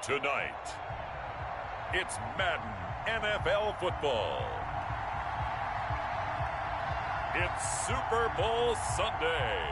Tonight, it's Madden NFL football. It's Super Bowl Sunday.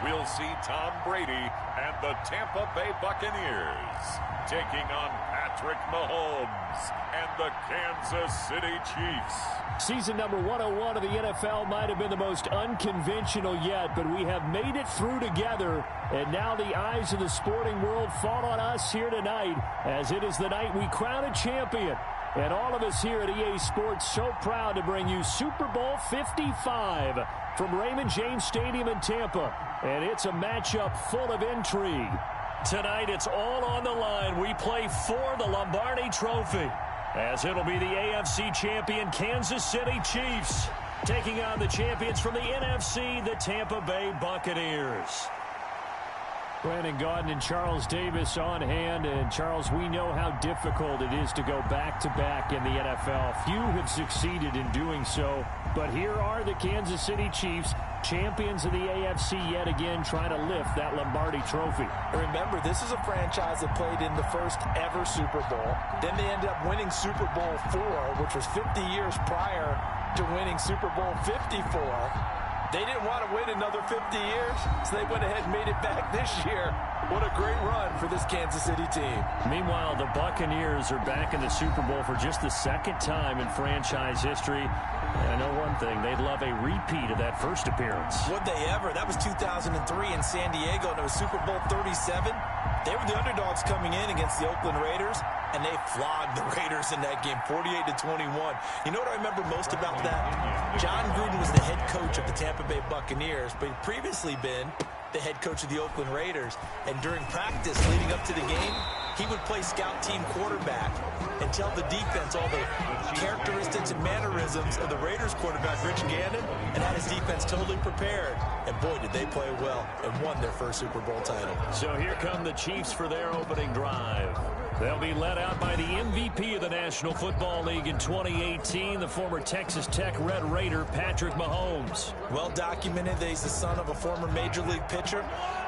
We'll see Tom Brady and the Tampa Bay Buccaneers taking on Patrick Mahomes and the Kansas City Chiefs. Season number 101 of the NFL might have been the most unconventional yet, but we have made it through together, and now the eyes of the sporting world fall on us here tonight, as it is the night we crown a champion. And all of us here at EA Sports so proud to bring you Super Bowl 55 from Raymond James Stadium in Tampa. And it's a matchup full of intrigue. Tonight, it's all on the line. We play for the Lombardi Trophy, as it'll be the AFC champion Kansas City Chiefs taking on the champions from the NFC, the Tampa Bay Buccaneers. Brandon Gaudin and Charles Davis on hand. And, Charles, we know how difficult it is to go back-to-back in the NFL. Few have succeeded in doing so. But here are the Kansas City Chiefs, champions of the AFC yet again, trying to lift that Lombardi Trophy. Remember, this is a franchise that played in the first ever Super Bowl. Then they ended up winning Super Bowl IV, which was 50 years prior to winning Super Bowl 54. They didn't want to wait another 50 years, so they went ahead and made it back this year. What a great run for this Kansas City team. Meanwhile, the Buccaneers are back in the Super Bowl for just the second time in franchise history. I know one thing, they'd love a repeat of that first appearance. Would they ever? That was 2003 in San Diego, and it was Super Bowl 37. They were the underdogs coming in against the Oakland Raiders, and they flogged the Raiders in that game, 48-21. You know what I remember most about that? John Gruden was the head coach of the Tampa Bay Buccaneers, but he'd previously been the head coach of the Oakland Raiders. And during practice leading up to the game, he would play scout team quarterback and tell the defense all the characteristics and mannerisms of the Raiders quarterback, Rich Gannon, and had his defense totally prepared. And boy, did they play well and won their first Super Bowl title. So here come the Chiefs for their opening drive. They'll be led out by the MVP of the National Football League in 2018, the former Texas Tech Red Raider, Patrick Mahomes. Well documented that he's the son of a former Major League pitcher,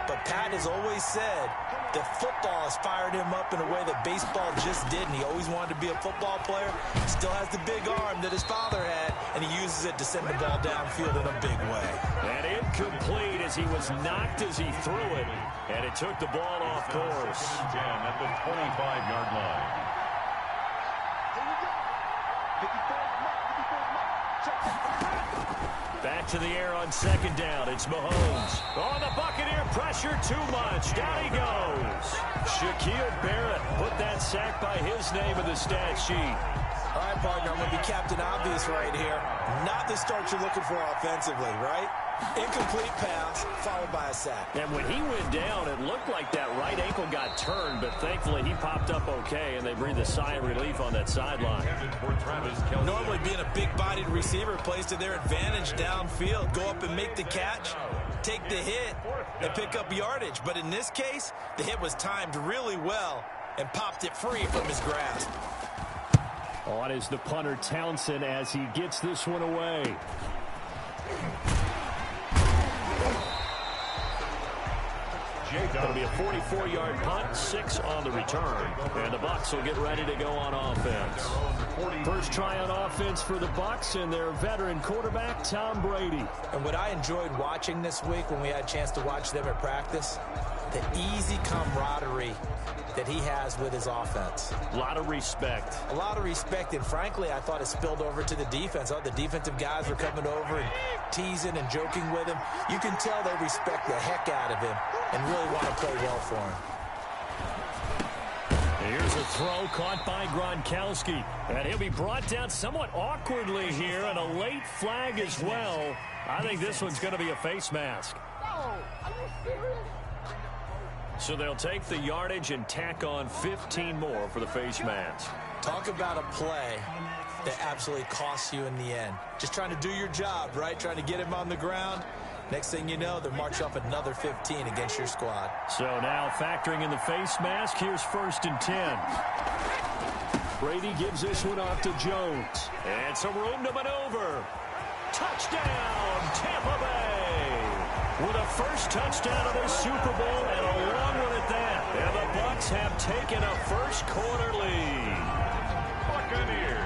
but Pat has always said that football has fired him up in a way that baseball just didn't. He always wanted to be a football player. Still has the big arm that his father had, and he uses it to send the ball downfield in a big way. And incomplete as he was knocked as he threw it, and it took the ball off course. At the 25-yard line. Back to the air on second down. It's Mahomes. Oh, the Buccaneer pressure too much. Down he goes. Shaquille Barrett put that sack by his name in the stat sheet. All right, partner, I'm going to be Captain Obvious right here. Not the start you're looking for offensively, right? Incomplete pass, followed by a sack. And when he went down, it looked like that right ankle got turned, but thankfully he popped up okay, and they breathed a sigh of relief on that sideline. Normally being a big-bodied receiver plays to their advantage downfield. Go up and make the catch, take the hit, and pick up yardage. But in this case, the hit was timed really well and popped it free from his grasp. On is the punter Townsend as he gets this one away. It'll be a 44-yard punt, 6 on the return. And the Bucs will get ready to go on offense. First try on offense for the Bucs and their veteran quarterback, Tom Brady. And what I enjoyed watching this week when we had a chance to watch them at practice, the easy camaraderie that he has with his offense. A lot of respect. A lot of respect, and frankly, I thought it spilled over to the defense. Oh, the defensive guys were coming over and teasing and joking with him. You can tell they respect the heck out of him and really want to play well for him. Here's a throw caught by Gronkowski, and he'll be brought down somewhat awkwardly here, and a late flag as well. I think this one's going to be a face mask. No, are you serious? So they'll take the yardage and tack on 15 more for the face mask. Talk about a play that absolutely costs you in the end. Just trying to do your job, right? Trying to get him on the ground. Next thing you know, they're marching off another 15 against your squad. So now factoring in the face mask, here's 1st and 10. Brady gives this one off to Jones. And some room to maneuver. Touchdown, Tampa Bay! With a first touchdown of this Super Bowl and a long one at that. And the Bucs have taken a first-quarter lead. Buccaneers.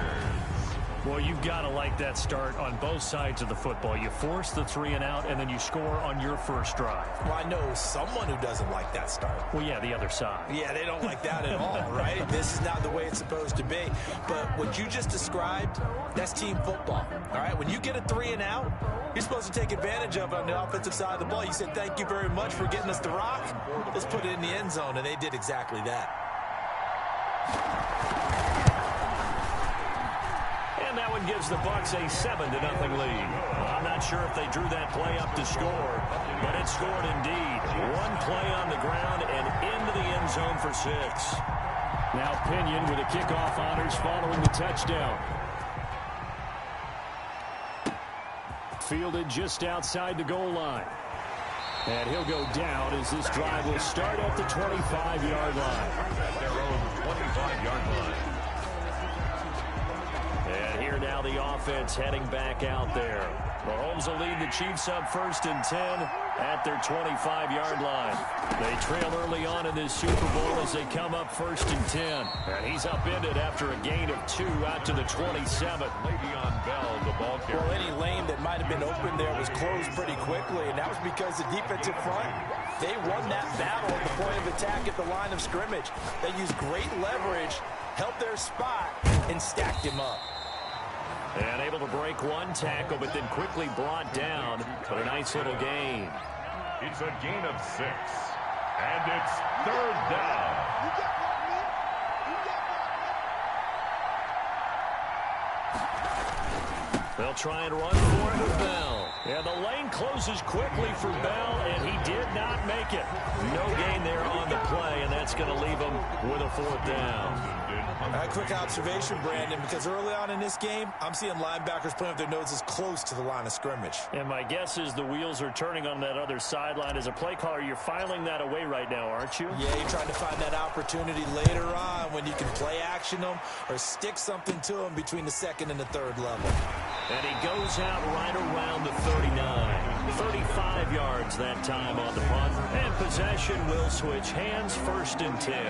Well, you've got to like that start on both sides of the football. You force the 3-and-out, and then you score on your first drive. Well, I know someone who doesn't like that start. Well, yeah, the other side. Yeah, they don't like that at all, right? This is not the way it's supposed to be. But what you just described, that's team football, all right? When you get a 3-and-out, you're supposed to take advantage of it on the offensive side of the ball. You said, thank you very much for getting us the rock. Let's put it in the end zone, and they did exactly that. And that one gives the Bucs a 7-0 lead. I'm not sure if they drew that play up to score, but it scored indeed. One play on the ground and into the end zone for 6. Now Pinion with the kickoff honors following the touchdown. Fielded just outside the goal line. And he'll go down as this drive will start at the 25-yard line. At their own 25-yard line. And here now the offense heading back out there. Mahomes will lead the Chiefs up 1st and 10 at their 25-yard line. They trail early on in this Super Bowl as they come up 1st and 10. And he's upended after a gain of 2 out to the 27. Le'Veon Bell, the ball carrier. Well, any lane that might have been open there was closed pretty quickly, and that was because the defensive front, they won that battle at the point of attack at the line of scrimmage. They used great leverage, held their spot, and stacked him up. And able to break one tackle, but then quickly brought down. But a nice little gain. It's a gain of 6. And it's 3rd down. They'll try and run for it with Bell. Yeah, the lane closes quickly for Bell, and he did not make it. No gain there on the play, and that's going to leave him with a 4th down. A quick observation, Brandon, because early on in this game, I'm seeing linebackers playing with their noses close to the line of scrimmage. And my guess is the wheels are turning on that other sideline. As a play caller, you're filing that away right now, aren't you? Yeah, you're trying to find that opportunity later on when you can play action them or stick something to them between the 2nd and the 3rd level. And he goes out right around the 39. 35 yards that time on the punt. And possession will switch hands, 1st and 10.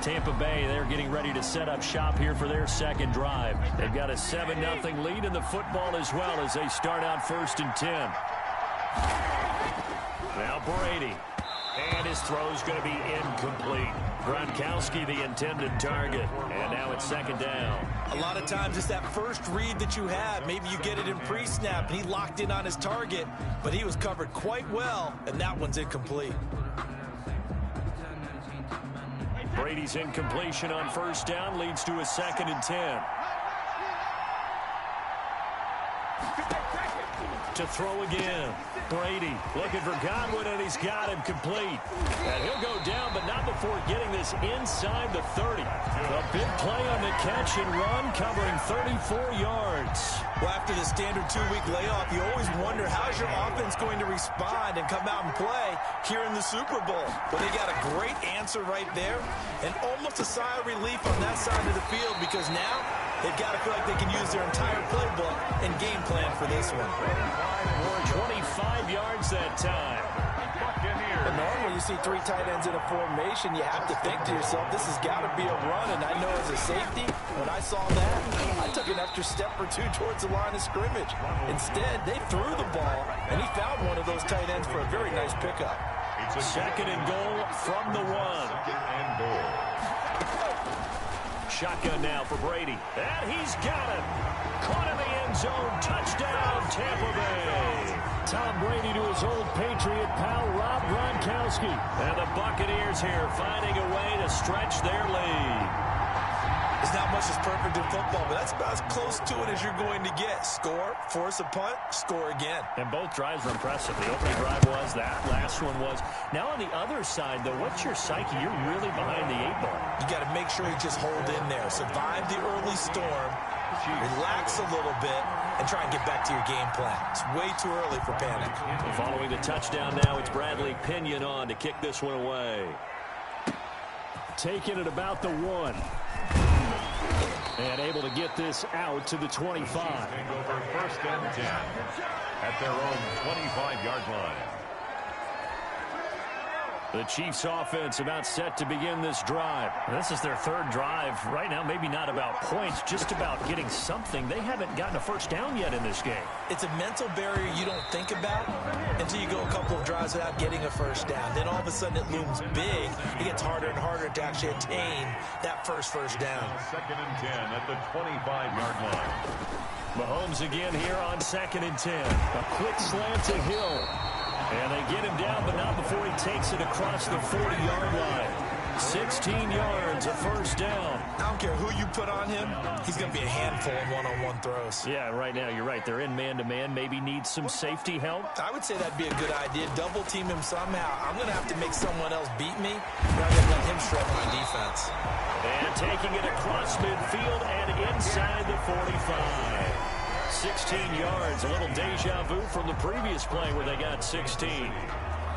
Tampa Bay, they're getting ready to set up shop here for their 2nd drive. They've got a 7-0 lead in the football as well as they start out 1st and 10. Now Brady. And his throw's going to be incomplete. Gronkowski, the intended target. And now it's 2nd down. A lot of times it's that first read that you have. Maybe you get it in pre-snap, and he locked in on his target, but he was covered quite well, and that one's incomplete. Brady's incompletion on 1st down leads to a 2nd and 10. To throw again. Brady looking for Godwin, and he's got him complete. And he'll go down, but not before getting this inside the 30. A big play on the catch and run, covering 34 yards. Well, after the standard 2-week layoff, you always wonder how's your offense going to respond and come out and play here in the Super Bowl. Well, they got a great answer right there, and almost a sigh of relief on that side of the field because now they've got to feel like they can use their entire playbook and game plan for this one. More 25 yards that time. And normally you see 3 tight ends in a formation, you have to think to yourself, this has got to be a run. And I know as a safety, when I saw that, I took an extra step or 2 towards the line of scrimmage. Instead, they threw the ball, and he found one of those tight ends for a very nice pickup. It's a 2nd and goal from the 1. Shotgun now for Brady. And he's got it. Caught in the end zone. Touchdown, Tampa Bay. Tom Brady to his old Patriot pal, Rob Gronkowski. And the Buccaneers here finding a way to stretch their lead. There's not much that's perfect in football, but that's about as close to it as you're going to get. Score, force a punt, score again. And both drives were impressive. The opening drive was, that last one was. Now on the other side, though, what's your psyche? You're really behind the 8 ball. You got to make sure you just hold in there. Survive the early storm, relax a little bit, and try and get back to your game plan. It's way too early for panic. Following the touchdown now, it's Bradley Pinion on to kick this one away. Taking it about the 1. And able to get this out to the 25. Over 1st and 10 at their own 25-yard line. The Chiefs offense about set to begin this drive. This is their 3rd drive. Right now, maybe not about points, just about getting something. They haven't gotten a first down yet in this game. It's a mental barrier you don't think about until you go a couple of drives without getting a first down. Then all of a sudden it looms big. It gets harder and harder to actually attain that first down. 2nd and 10 at the 25-yard line. Mahomes again here on 2nd and 10. A quick slant to Hill. And they get him down, but not before he takes it across the 40-yard line. 16 yards, a first down. I don't care who you put on him. He's going to be a handful in one-on-one throws. Yeah, right now, you're right. They're in man-to-man. Maybe needs some safety help. I would say that'd be a good idea. Double team him somehow. I'm going to have to make someone else beat me. I'm going to let him shred my defense. And taking it across midfield and inside the 45. 16 yards, a little deja vu from the previous play where they got 16.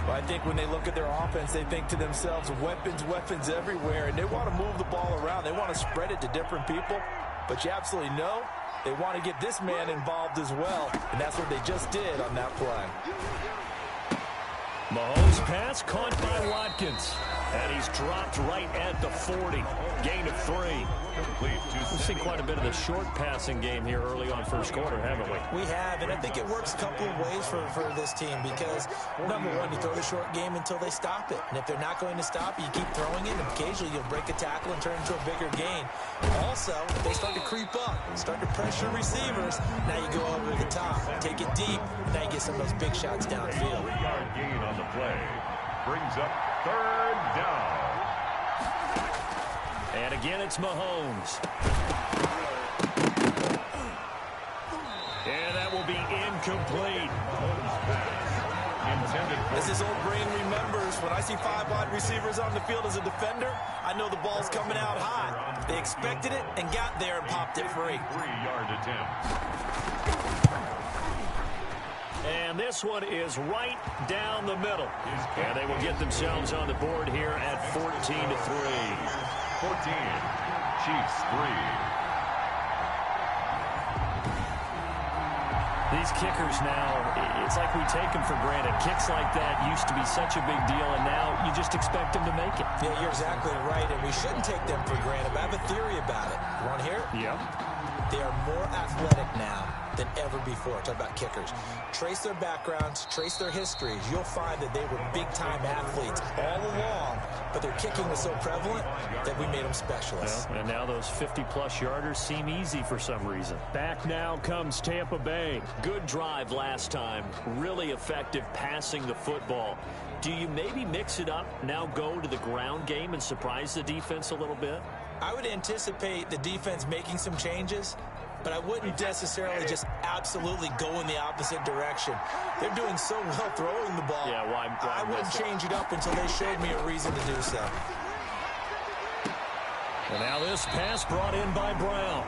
Well, I think when they look at their offense, they think to themselves, weapons everywhere, and they want to move the ball around. They want to spread it to different people, but you absolutely know they want to get this man involved as well, and that's what they just did on that play. Mahomes pass caught by Watkins, and he's dropped right at the 40. Gain of 3. We've seen quite a bit of the short passing game here early on first quarter, haven't we? We have, and I think it works a couple of ways for this team because, number one, you throw the short game until they stop it. And if they're not going to stop it, you keep throwing it, and occasionally you'll break a tackle and turn it into a bigger gain. Also, if they start to creep up, start to pressure receivers, now you go over the top, take it deep, and now you get some of those big shots downfield. 3-yard gain on the play. Brings up 3rd down. And again, it's Mahomes. And that will be incomplete. As his old brain remembers, when I see 5 wide receivers on the field as a defender, I know the ball's coming out hot. They expected it and got there and popped it free. 3-yard attempt. And this one is right down the middle. And they will get themselves on the board here at 14-3. 14, Chiefs 3. These kickers now, it's like we take them for granted. Kicks like that used to be such a big deal, and now you just expect them to make it. Yeah, you're exactly right, and we shouldn't take them for granted. But I have a theory about it. You want to hear it? Yeah. They are more athletic now than ever before. Talk about kickers. Trace their backgrounds, trace their histories. You'll find that they were big-time athletes all along, but their kicking was so prevalent that we made them specialists. Well, and now those 50-plus yarders seem easy for some reason. Back now comes Tampa Bay. Good drive last time. Really effective passing the football. Do you maybe mix it up, now go to the ground game and surprise the defense a little bit? I would anticipate the defense making some changes, but I wouldn't necessarily just absolutely go in the opposite direction. They're doing so well throwing the ball. Yeah, why I wouldn't change it up until they showed me a reason to do so. And now this pass brought in by Brown.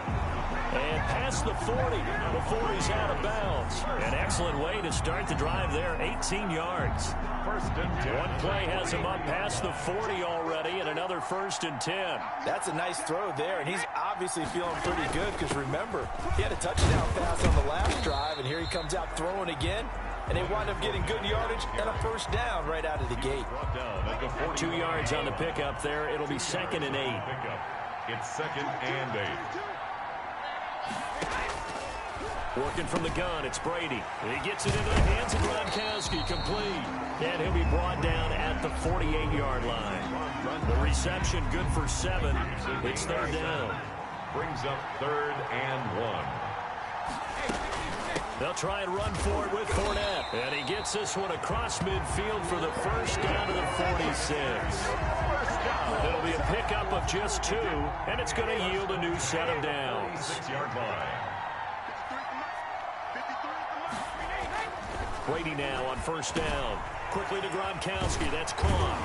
And past the 40. The 40's out of bounds. An excellent way to start the drive there. 18 yards. 1st and 10. One play has him up past the 40 already, and another 1st and 10. That's a nice throw there, and he's obviously feeling pretty good because, remember, he had a touchdown pass on the last drive, and here he comes out throwing again, and they wind up getting good yardage and a first down right out of the gate. 2 yards on the pickup there. It'll be 2nd and 8. It's 2nd and 8. Working from the gun, it's Brady. He gets it into the hands of Gronkowski, complete. And he'll be brought down at the 48-yard line. The reception good for 7. It's 3rd down. Brings up 3rd and 1. They'll try and run for it with Fournette. And he gets this one across midfield for the first down to the 46. It'll be a pickup of just 2, and it's going to yield a new set of downs. 6-yard line. Brady now on 1st down. Quickly to Gronkowski. That's caught.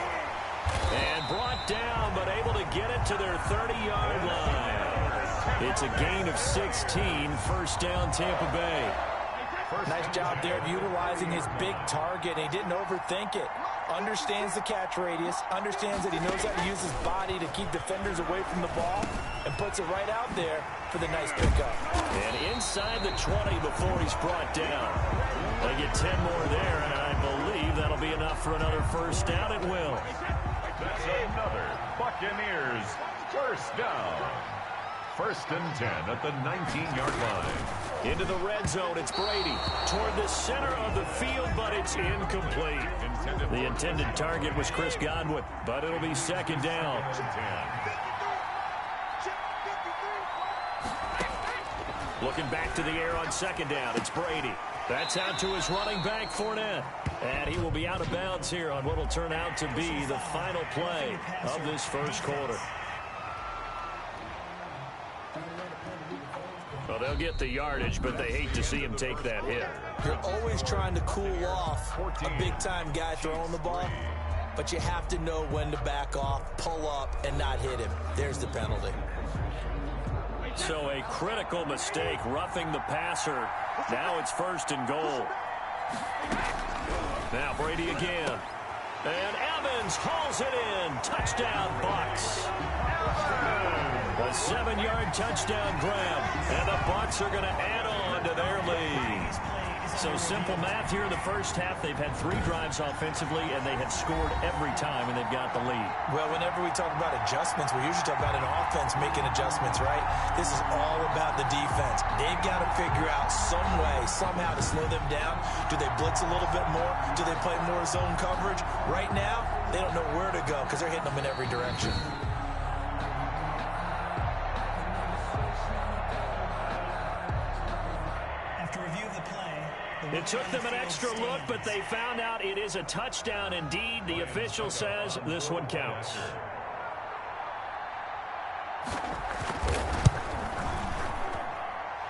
And brought down, but able to get it to their 30-yard line. It's a gain of 16, first down Tampa Bay. Nice job there of utilizing his big target. He didn't overthink it. Understands the catch radius, understands that he knows how to use his body to keep defenders away from the ball, and puts it right out there for the nice pickup. And inside the 20 before he's brought down. They get 10 more there, and I believe that'll be enough for another first down. It will. That's another Buccaneers first down. First and 10 at the 19-yard line. Into the red zone, it's Brady. Toward the center of the field, but it's incomplete. The intended target was Chris Godwin, but it'll be second down. Looking back to the air on second down, it's Brady. That's out to his running back, Fournette. And he will be out of bounds here on what will turn out to be the final play of this first quarter. Well, they'll get the yardage, but they hate to see him take that hit. You're always trying to cool off a big-time guy throwing the ball, but you have to know when to back off, pull up, and not hit him. There's the penalty. So a critical mistake, roughing the passer. Now it's first and goal. Now Brady again. And Evans hauls it in. Touchdown, Bucs. A 7-yard touchdown grab. And the Bucs are going to add on to their lead. So simple math here in the first half. They've had 3 drives offensively, and they have scored every time, and they've got the lead. Well, whenever we talk about adjustments, we usually talk about an offense making adjustments, right? This is all about the defense. They've got to figure out some way, somehow to slow them down. Do they blitz a little bit more? Do they play more zone coverage? Right now, they don't know where to go because they're hitting them in every direction. It took them an extra look, but they found out it is a touchdown indeed. The official says this one counts.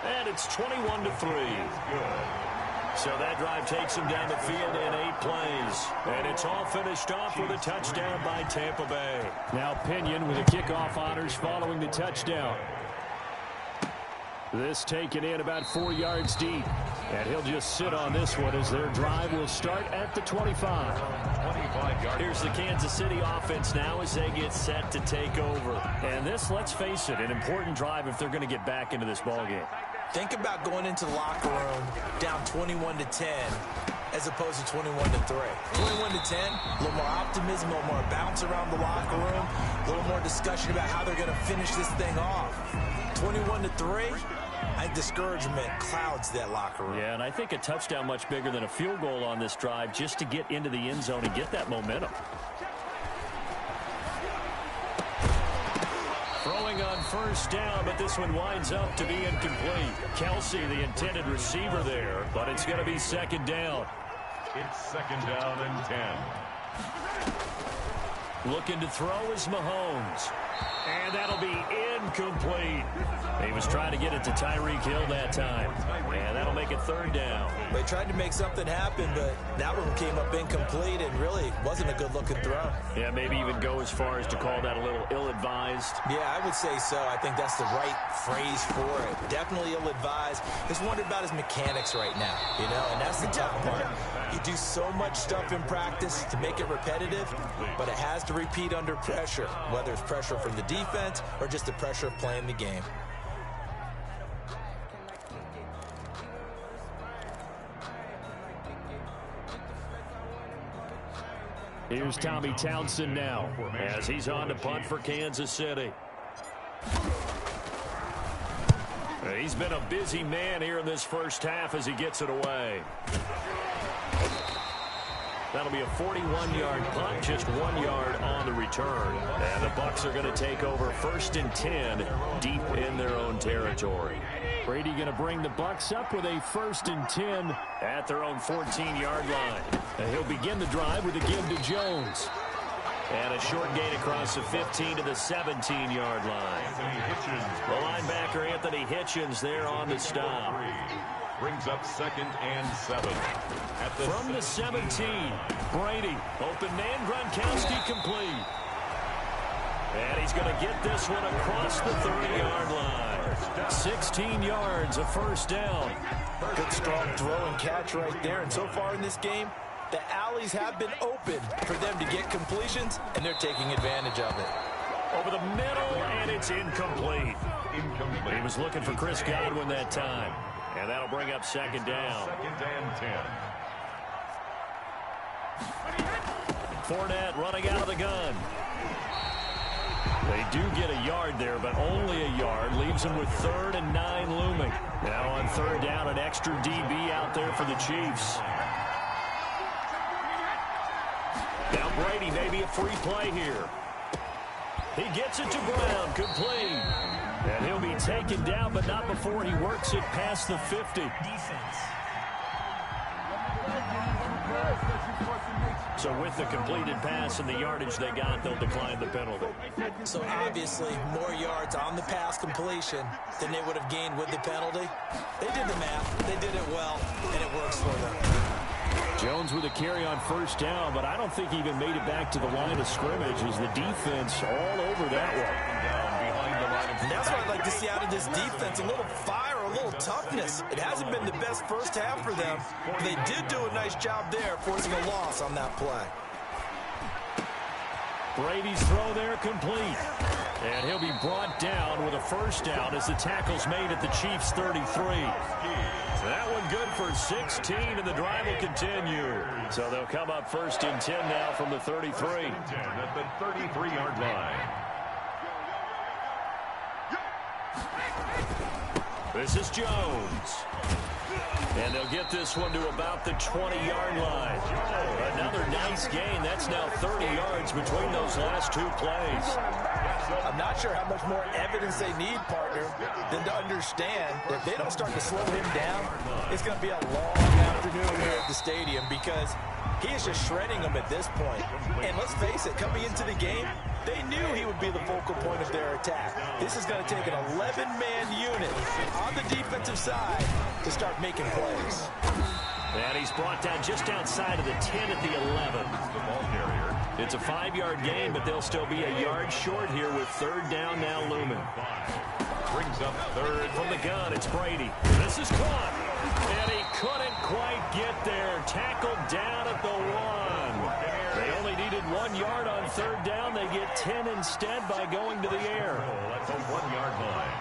And it's 21-3. So that drive takes them down the field in 8 plays. And it's all finished off with a touchdown by Tampa Bay. Now Pinion with the kickoff honors following the touchdown. This taken in about 4 yards deep. And he'll just sit on this one as their drive will start at the 25. Here's the Kansas City offense now as they get set to take over. And this, let's face it, an important drive if they're going to get back into this ballgame. Think about going into the locker room down 21-10 as opposed to 21-3. 21-10, a little more optimism, a little more bounce around the locker room, a little more discussion about how they're going to finish this thing off. 21-3, I think discouragement clouds that locker room. Yeah, and I think a touchdown much bigger than a field goal on this drive just to get into the end zone and get that momentum. Throwing on first down, but this one winds up to be incomplete. Kelsey, the intended receiver there, but it's going to be second down. It's second down and 10. Looking to throw is Mahomes. And that'll be incomplete. He was trying to get it to Tyreek Hill that time. And that'll make it third down. They tried to make something happen, but that one came up incomplete and really wasn't a good-looking throw. Yeah, maybe even go as far as to call that a little ill-advised. Yeah, I would say so. I think that's the right phrase for it. Definitely ill-advised. Just wondered about his mechanics right now, you know, and that's the tough part. You do so much stuff in practice to make it repetitive, but it has to repeat under pressure, whether it's pressure from the defense or just the pressure of playing the game. Here's Tommy Townsend now as he's on to punt for Kansas City. He's been a busy man here in this first half as he gets it away. That'll be a 41-yard punt, just 1 yard on the return. And the Bucs are going to take over first and 10 deep in their own territory. Brady going to bring the Bucs up with a first and 10 at their own 14-yard line. And he'll begin the drive with a give to Jones. And a short gain across the 15 to the 17-yard line. The linebacker, Anthony Hitchens, there on the stop. Brings up second and 7. From the 17, Brady. Open man, Gronkowski complete. And he's going to get this one across the 30-yard line. 16 yards, a first down. Good strong throw and catch right there. And so far in this game, the alleys have been open for them to get completions, and they're taking advantage of it. Over the middle, and it's incomplete. He was looking for Chris Godwin that time. And that'll bring up second down. Second and 10. Fournette running out of the gun. They do get a yard there, but only a yard. Leaves them with 3rd and 9 looming. Now on 3rd down, an extra DB out there for the Chiefs. Now Brady, maybe a free play here. He gets it to Brown, complete. And he'll be taken down, but not before he works it past the 50. Defense. So with the completed pass and the yardage they got, they'll decline the penalty. So obviously more yards on the pass completion than they would have gained with the penalty. They did the math. They did it well, and it works for them. Jones with a carry on first down, but I don't think he even made it back to the line of scrimmage as the defense all over that one. And that's what I'd like to see out of this defense, a little fire, a little toughness. It hasn't been the best first half for them, but they did do a nice job there, forcing a loss on that play. Brady's throw there complete. And he'll be brought down with a first down as the tackle's made at the Chiefs' 33. That one good for 16, and the drive will continue. So they'll come up 1st and 10 now from the 33. At the 33-yard line. This is Jones. And they'll get this one to about the 20-yard line. Another nice gain. That's now 30 yards between those last 2 plays. I'm not sure how much more evidence they need, partner, than to understand that if they don't start to slow him down, it's going to be a long afternoon here at the stadium because he is just shredding them at this point. And let's face it, coming into the game, they knew he would be the focal point of their attack. This is going to take an 11-man unit on the defensive side to start making plays. And he's brought down just outside of the 10 at the 11. It's a 5-yard gain, but they'll still be a yard short here with 3rd down now looming. Brings up 3rd from the gun. It's Brady. This is caught. And he couldn't quite get there. Tackled down at the 1. They only needed 1 yard on 3rd down. They get 10 instead by going to the air. That's a 1-yard line.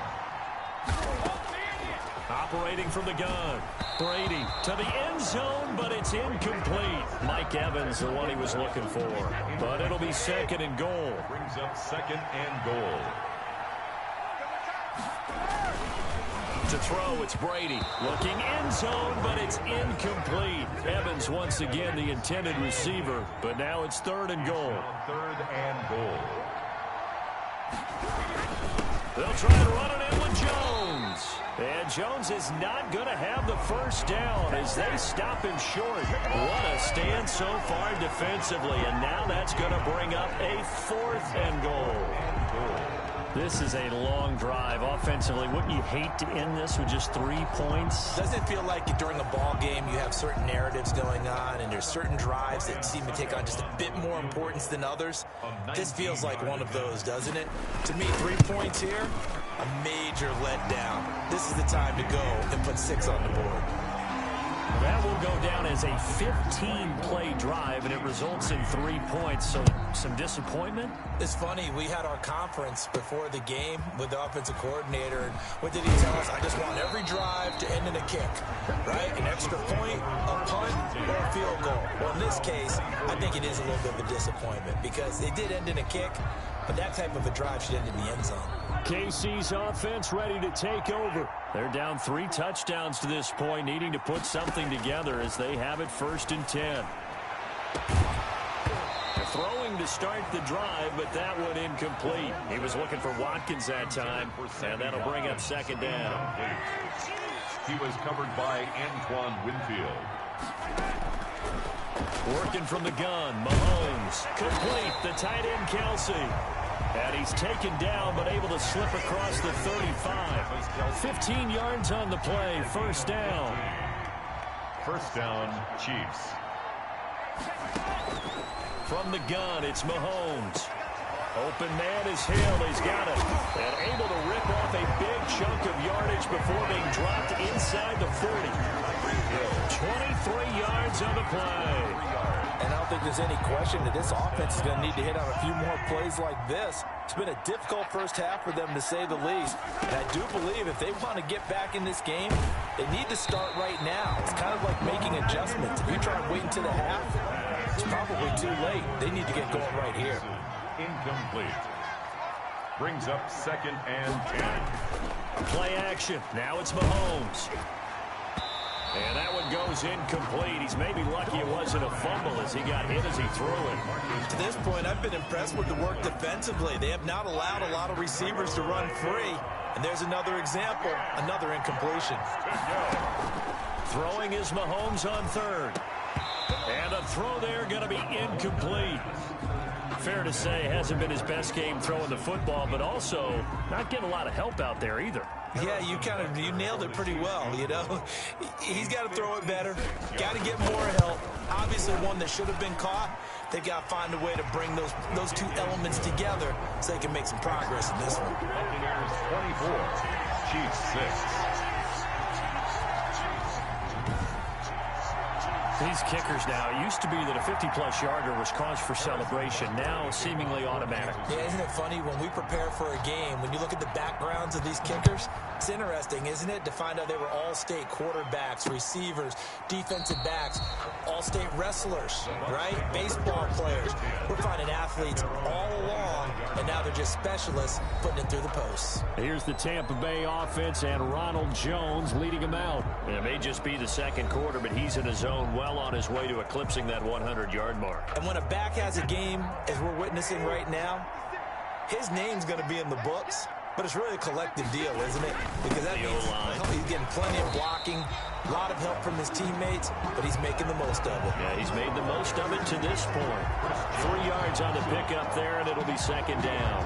Operating from the gun. Brady to the end zone, but it's incomplete. Mike Evans, the one he was looking for. But it'll be 2nd and goal. Brings up 2nd and goal. To throw, it's Brady. Looking end zone, but it's incomplete. Evans once again the intended receiver, but now it's 3rd and goal. 3rd and goal. They'll try and run it in with Jones. And Jones is not going to have the first down as they stop him short. What a stand so far defensively, and now that's going to bring up a 4th and goal. This is a long drive offensively. Wouldn't you hate to end this with just 3 points? Doesn't it feel like during a ball game you have certain narratives going on and there's certain drives that seem to take on just a bit more importance than others? This feels like one of those, doesn't it? To me, 3 points here, a major letdown. This is the time to go and put 6 on the board. That will go down as a 15-play drive, and it results in 3 points. So some disappointment? It's funny. We had our conference before the game with the offensive coordinator. And what did he tell us? I just want every drive to end in a kick, right? An extra point, a punt, or a field goal. Well, in this case, I think it is a little bit of a disappointment because it did end in a kick, but that type of a drive should end in the end zone. KC's offense ready to take over. They're down 3 touchdowns to this point, needing to put something together as they have it 1st and 10. Throwing to start the drive, but that one incomplete. He was looking for Watkins that time, and that'll bring up 2nd down. He was covered by Antoine Winfield. Working from the gun, Mahomes. Complete, the tight end, Kelsey. And he's taken down, but able to slip across the 35. 15 yards on the play, 1st down. 1st down, Chiefs. From the gun, it's Mahomes. Open man is Hill. He's got it. And able to rip off a big chunk of yardage before being dropped inside the 40. 23 yards on the play. And I don't think there's any question that this offense is going to need to hit on a few more plays like this. It's been a difficult first half for them, to say the least. And I do believe if they want to get back in this game, they need to start right now. It's kind of like making adjustments. If you try and wait until the half, it's probably too late. They need to get going right here. Incomplete. Brings up 2nd and 10. Play action. Now it's Mahomes. And that one goes incomplete. He's maybe lucky it wasn't a fumble as he got hit as he threw it. To this point, I've been impressed with the work defensively. They have not allowed a lot of receivers to run free. And there's another example, another incompletion. Throwing is Mahomes on 3rd. And a throw there going to be incomplete. Fair to say, hasn't been his best game throwing the football, but also not getting a lot of help out there either. Yeah, you nailed it pretty well, you know. He's got to throw it better, got to get more help. Obviously one that should have been caught. They've got to find a way to bring those two elements together so they can make some progress in this one. Buccaneers 24, Chiefs 6. These kickers now, it used to be that a 50-plus yarder was cause for celebration. Now seemingly automatic. Yeah, isn't it funny when we prepare for a game, when you look at the backgrounds of these kickers, it's interesting, isn't it, to find out they were all-state quarterbacks, receivers, defensive backs, all-state wrestlers, right? Baseball players. We're finding athletes all along, and now they're just specialists putting it through the posts. Here's the Tampa Bay offense and Ronald Jones leading them out. It may just be the second quarter, but he's in his zone well on his way to eclipsing that 100-yard mark. And when a back has a game, as we're witnessing right now, his name's going to be in the books, but it's really a collective deal, isn't it? Because that means he's getting plenty of blocking, a lot of help from his teammates, but he's making the most of it. Yeah, he's made the most of it to this point. 3 yards on the pickup there, and it'll be second down.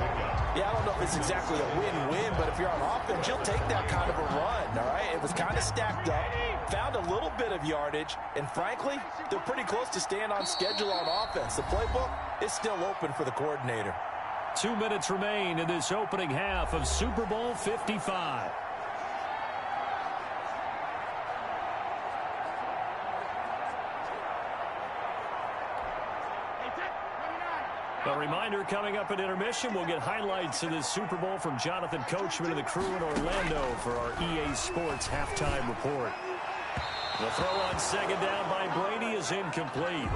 Yeah, I don't know if it's exactly a win-win, but if you're on offense, you'll take that kind of a run, all right? It was kind of stacked up, found a little bit of yardage, and frankly, they're pretty close to staying on schedule on offense. The playbook is still open for the coordinator. 2 minutes remain in this opening half of Super Bowl 55. A reminder, coming up at intermission, we'll get highlights of this Super Bowl from Jonathan Coachman and the crew in Orlando for our EA Sports halftime report. The throw on second down by Brady is incomplete.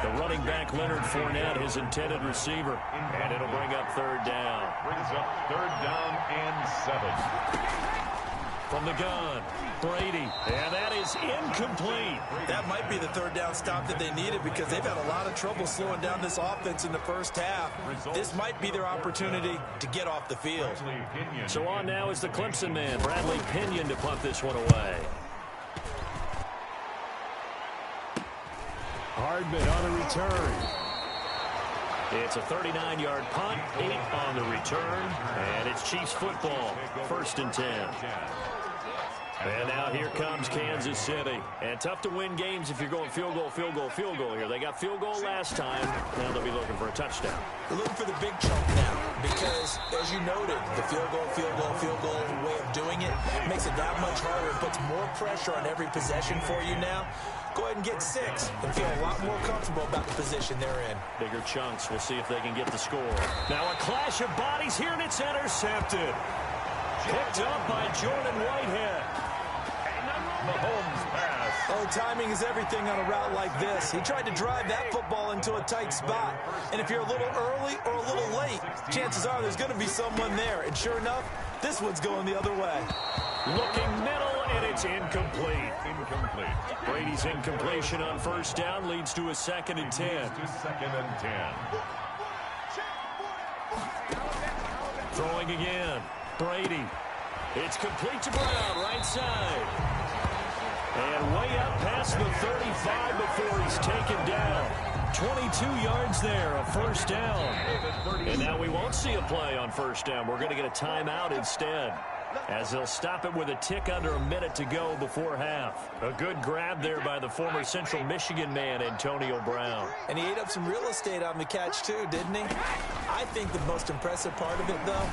The running back, Leonard Fournette, his intended receiver. And it'll bring up third down. Brings up 3rd down and 7. From the gun, Brady. And that is incomplete. That might be the third down stop that they needed because they've had a lot of trouble slowing down this offense in the first half. This might be their opportunity to get off the field. So on now is the Clemson man, Bradley Pinion, to punt this one away. Hardman on the return. It's a 39-yard punt, 8 on the return, and it's Chiefs football, 1st and 10. And now here comes Kansas City. And tough to win games if you're going field goal, field goal, field goal here. They got field goal last time. Now they'll be looking for a touchdown. They're looking for the big chunk now because, as you noted, the field goal way of doing it makes it that much harder. It puts more pressure on every possession for you now. Go ahead and get 6 and feel a lot more comfortable about the position they're in. Bigger chunks. We'll see if they can get the score. Now a clash of bodies here, and it's intercepted. Picked up by Jordan Whitehead. Mahomes pass. Oh, timing is everything on a route like this. He tried to drive that football into a tight spot. And if you're a little early or a little late, chances are there's going to be someone there. And sure enough, this one's going the other way. Looking middle, and it's incomplete. Brady's incompletion on first down leads to a 2nd and 10. Throwing again. Brady. It's complete to Brown, right side. And way up past the 35 before he's taken down. 22 yards there, a first down. And now we won't see a play on first down. We're going to get a timeout instead. as they'll stop it with a tick under a minute to go before half. A good grab there by the former Central Michigan man, Antonio Brown. And he ate up some real estate on the catch, too, didn't he? I think the most impressive part of it, though,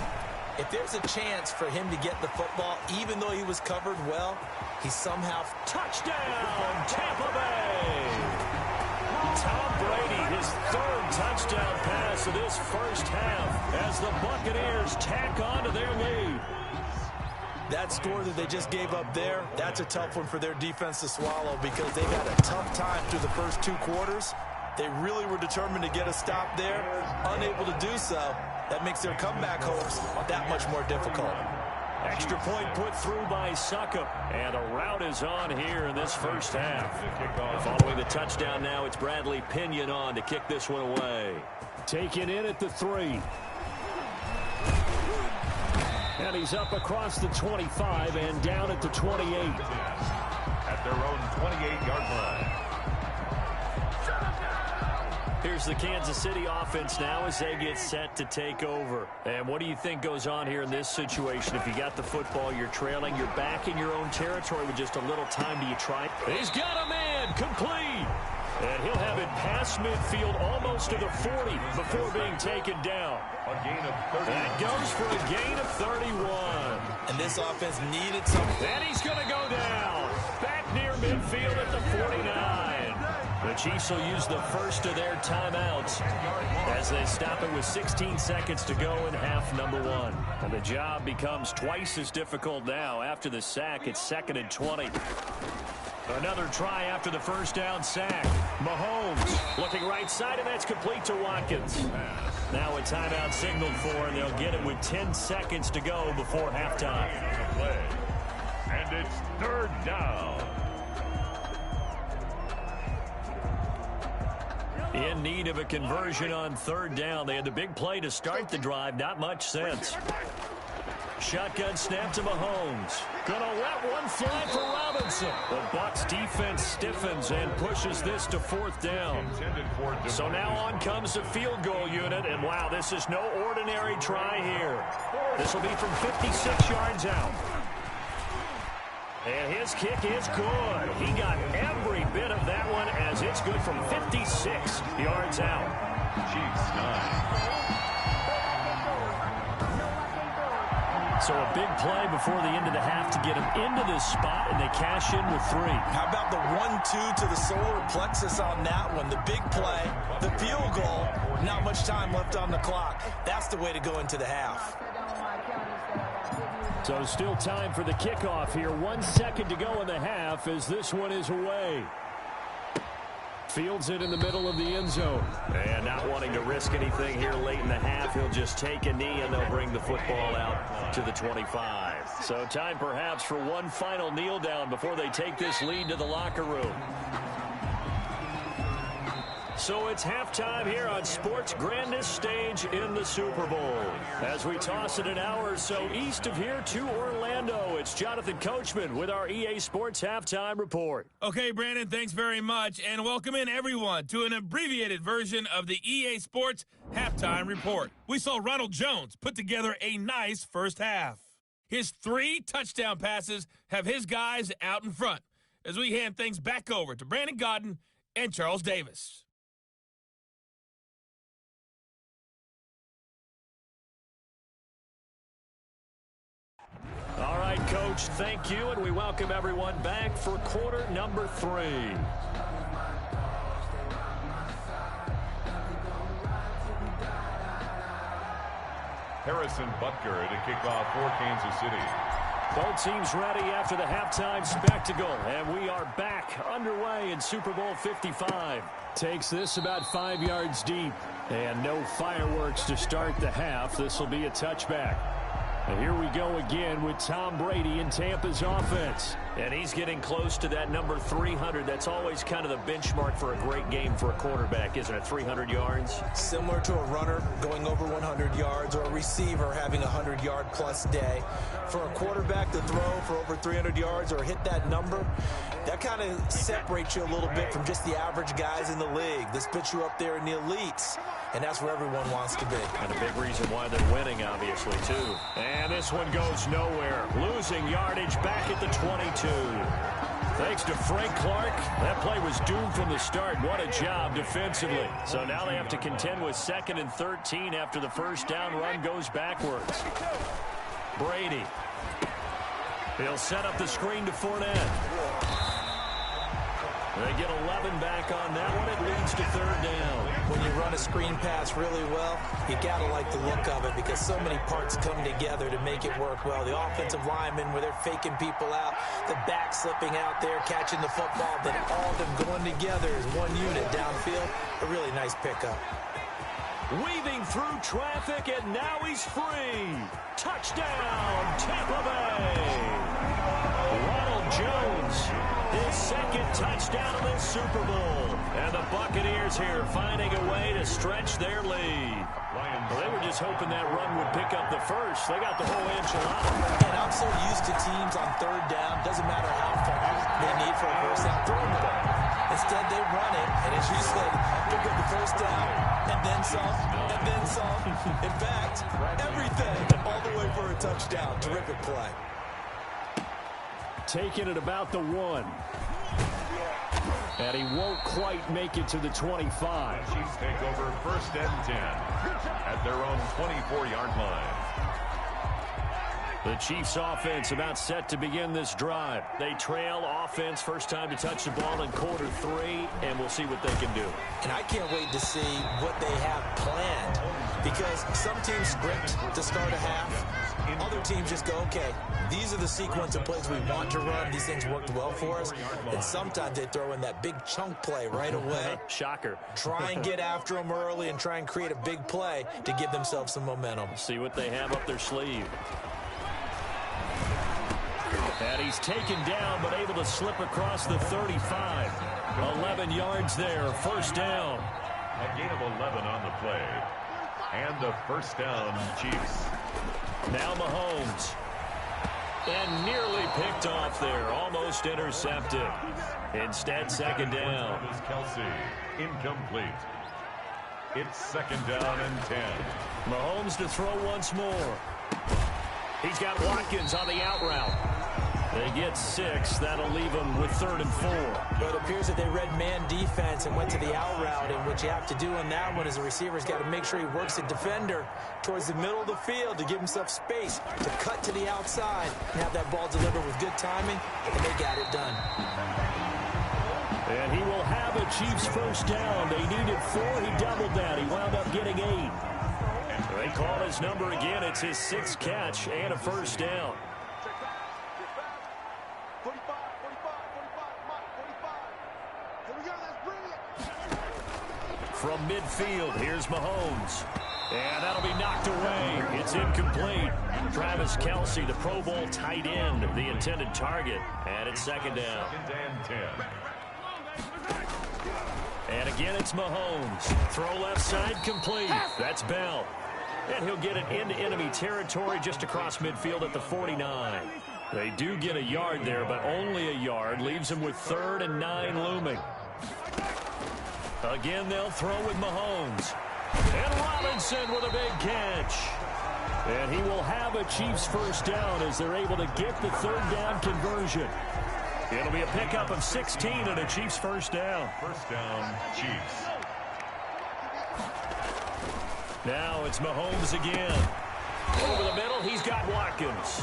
if there's a chance for him to get the football, even though he was covered well, he somehow... Touchdown, Tampa Bay! Tom Brady, his third touchdown pass of this first half as the Buccaneers tack on to their lead. That score that they just gave up there, that's a tough one for their defense to swallow because they've had a tough time through the first 2 quarters. They really were determined to get a stop there, unable to do so. That makes their comeback hopes that much more difficult. Extra point put through by Succop, and a rout is on here in this first half. Following the touchdown now, it's Bradley Pinion on to kick this one away. Taken in at the 3. And he's up across the 25 and down at the 28. At their own 28-yard line. Here's the Kansas City offense now as they get set to take over. And what do you think goes on here in this situation? If you got the football, you're trailing, you're back in your own territory with just a little time. Do you try? He's got a man, complete. And he'll have it past midfield almost to the 40 before being taken down. A gain of 30. That goes for a gain of 31. And this offense needed something. And he's going to go down. Back near midfield at the 49. The Chiefs will use the first of their timeouts as they stop it with 16 seconds to go in half number 1. And the job becomes twice as difficult now. After the sack, it's 2nd and 20. Another try after the first down sack. Mahomes looking right side, and that's complete to Watkins. Now a timeout signaled for, and they'll get it with 10 seconds to go before halftime. And it's 3rd down. In need of a conversion on 3rd down. They had the big play to start the drive. Not much sense. Shotgun snap to Mahomes. Gonna let one fly for Robinson. The Bucs defense stiffens and pushes this to 4th down. So now on comes the field goal unit, and wow, this is no ordinary try here. This will be from 56 yards out. And his kick is good. He got every bit of that one as it's good from 56 yards out. Chiefs 9. So a big play before the end of the half to get him into this spot, and they cash in with 3. How about the 1-2 to the solar plexus on that one? The big play, the field goal, not much time left on the clock. That's the way to go into the half. So still time for the kickoff here. 1 second to go in the half as this one is away. Fields it in the middle of the end zone. And not wanting to risk anything here late in the half, he'll just take a knee and they'll bring the football out to the 25. So time perhaps for one final kneel down before they take this lead to the locker room. So it's halftime here on sports' grandest stage in the Super Bowl. As we toss it an hour or so east of here to Orlando, it's Jonathan Coachman with our EA Sports Halftime Report. Okay, Brandon, thanks very much, and welcome in everyone to an abbreviated version of the EA Sports Halftime Report. We saw Ronald Jones put together a nice first half. His 3 touchdown passes have his guys out in front as we hand things back over to Brandon Godden and Charles Davis. All right, Coach, thank you, and we welcome everyone back for quarter number 3. Harrison Butker to kick off for Kansas City. Both teams ready after the halftime spectacle, and we are back underway in Super Bowl 55. Takes this about 5 yards deep, and no fireworks to start the half. This will be a touchback. And here we go again with Tom Brady in Tampa's offense. And he's getting close to that number 300. That's always kind of the benchmark for a great game for a quarterback, isn't it? 300 yards? Similar to a runner going over 100 yards or a receiver having a 100-yard-plus day. For a quarterback to throw for over 300 yards or hit that number, that kind of separates you a little bit from just the average guys in the league. This puts you up there in the elites, and that's where everyone wants to be. And a big reason why they're winning, obviously, too. And this one goes nowhere. Losing yardage back at the 22. Thanks to Frank Clark, that play was doomed from the start. What a job defensively. So now they have to contend with 2nd and 13 after the first down run goes backwards. Brady. He'll set up the screen to Fournette. They get 11 back on that one. It leads to 3rd down. When you run a screen pass really well, you got to like the look of it because so many parts come together to make it work well. The offensive linemen where they're faking people out, the back slipping out there, catching the football, then all of them going together as one unit downfield. A really nice pickup. Weaving through traffic, and now he's free. Touchdown, Tampa Bay. Ronald Jones, his 2nd touchdown of this Super Bowl. And the Buccaneers here finding a way to stretch their lead. Well, they were just hoping that run would pick up the first. They got the whole enchilada. And I'm so used to teams on 3rd down, doesn't matter how far they need for a first down, throwing the ball. Instead, they run it, and as you said, pick up the first down, and then some, and then some. In fact, everything all the way for a touchdown. Terrific play. Taking it about the 1. And he won't quite make it to the 25. Chiefs take over 1st and 10 at their own 24-yard line. The Chiefs offense about set to begin this drive. They trail offense, first time to touch the ball in quarter 3, and we'll see what they can do. And I can't wait to see what they have planned because some teams script to start a half. Other teams just go, okay, these are the sequence of plays we want to run. These things worked well for us. And sometimes they throw in that big chunk play right away. Shocker. Try and get after them early and try and create a big play to give themselves some momentum. See what they have up their sleeve. And he's taken down, but able to slip across the 35. 11 yards there, 1st down. A gain of 11 on the play. And the 1st down, Chiefs. Now Mahomes. And nearly picked off there, almost intercepted. Instead, 2nd down. Is Kelsey, incomplete. It's 2nd down and 10. Mahomes to throw once more. He's got Watkins on the out route. They get 6. That'll leave them with 3rd and 4. But it appears that they read man defense and went to the out route. And what you have to do on that one is the receiver's got to make sure he works the defender towards the middle of the field to give himself space to cut to the outside and have that ball delivered with good timing. And they got it done. And he will have a Chiefs 1st down. They needed 4. He doubled that. He wound up getting 8. They call his number again. It's his 6th catch and a 1st down. From midfield, here's Mahomes. And that'll be knocked away. It's incomplete. Travis Kelsey, the Pro Bowl tight end, the intended target. And it's 2nd down. 2nd and 10. And again, it's Mahomes. Throw left side complete. That's Bell. And he'll get it into enemy territory just across midfield at the 49. They do get a yard there, but only a yard. Leaves them with 3rd and 9 looming. Again, they'll throw with Mahomes. And Robinson with a big catch. And he will have a Chiefs 1st down as they're able to get the 3rd down conversion. It'll be a pickup of 16 and a Chiefs 1st down. 1st down, Chiefs. Now it's Mahomes again. Over the middle, he's got Watkins.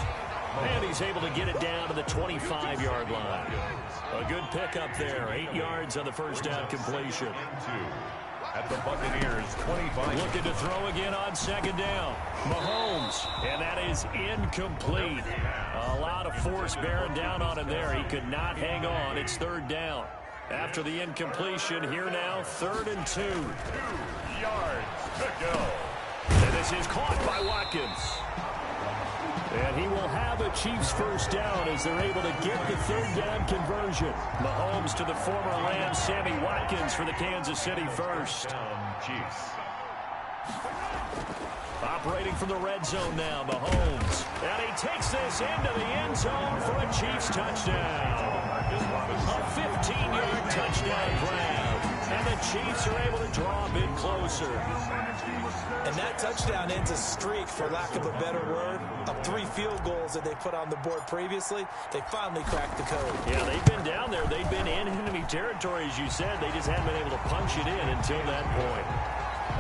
And he's able to get it down to the 25-yard line. A good pickup there. 8 yards on the 1st down completion. At the Buccaneers, 25. Looking to throw again on 2nd down. Mahomes. And that is incomplete. A lot of force bearing down on him there. He could not hang on. It's 3rd down. After the incompletion, here now, 3rd and 2. 2 yards to go. And this is caught by Watkins. And he will have a Chiefs first down as they're able to get the third down conversion. Mahomes to the former Rams, Sammy Watkins for the Kansas City first. Chiefs. Operating from the red zone now, Mahomes. And he takes this into the end zone for a Chiefs touchdown. A 15-yard touchdown grab. And the Chiefs are able to draw a bit closer. And that touchdown ends a streak, for lack of a better word, of 3 field goals that they put on the board previously. They finally cracked the code. Yeah, they've been down there. They've been in enemy territory, as you said. They just hadn't been able to punch it in until that point.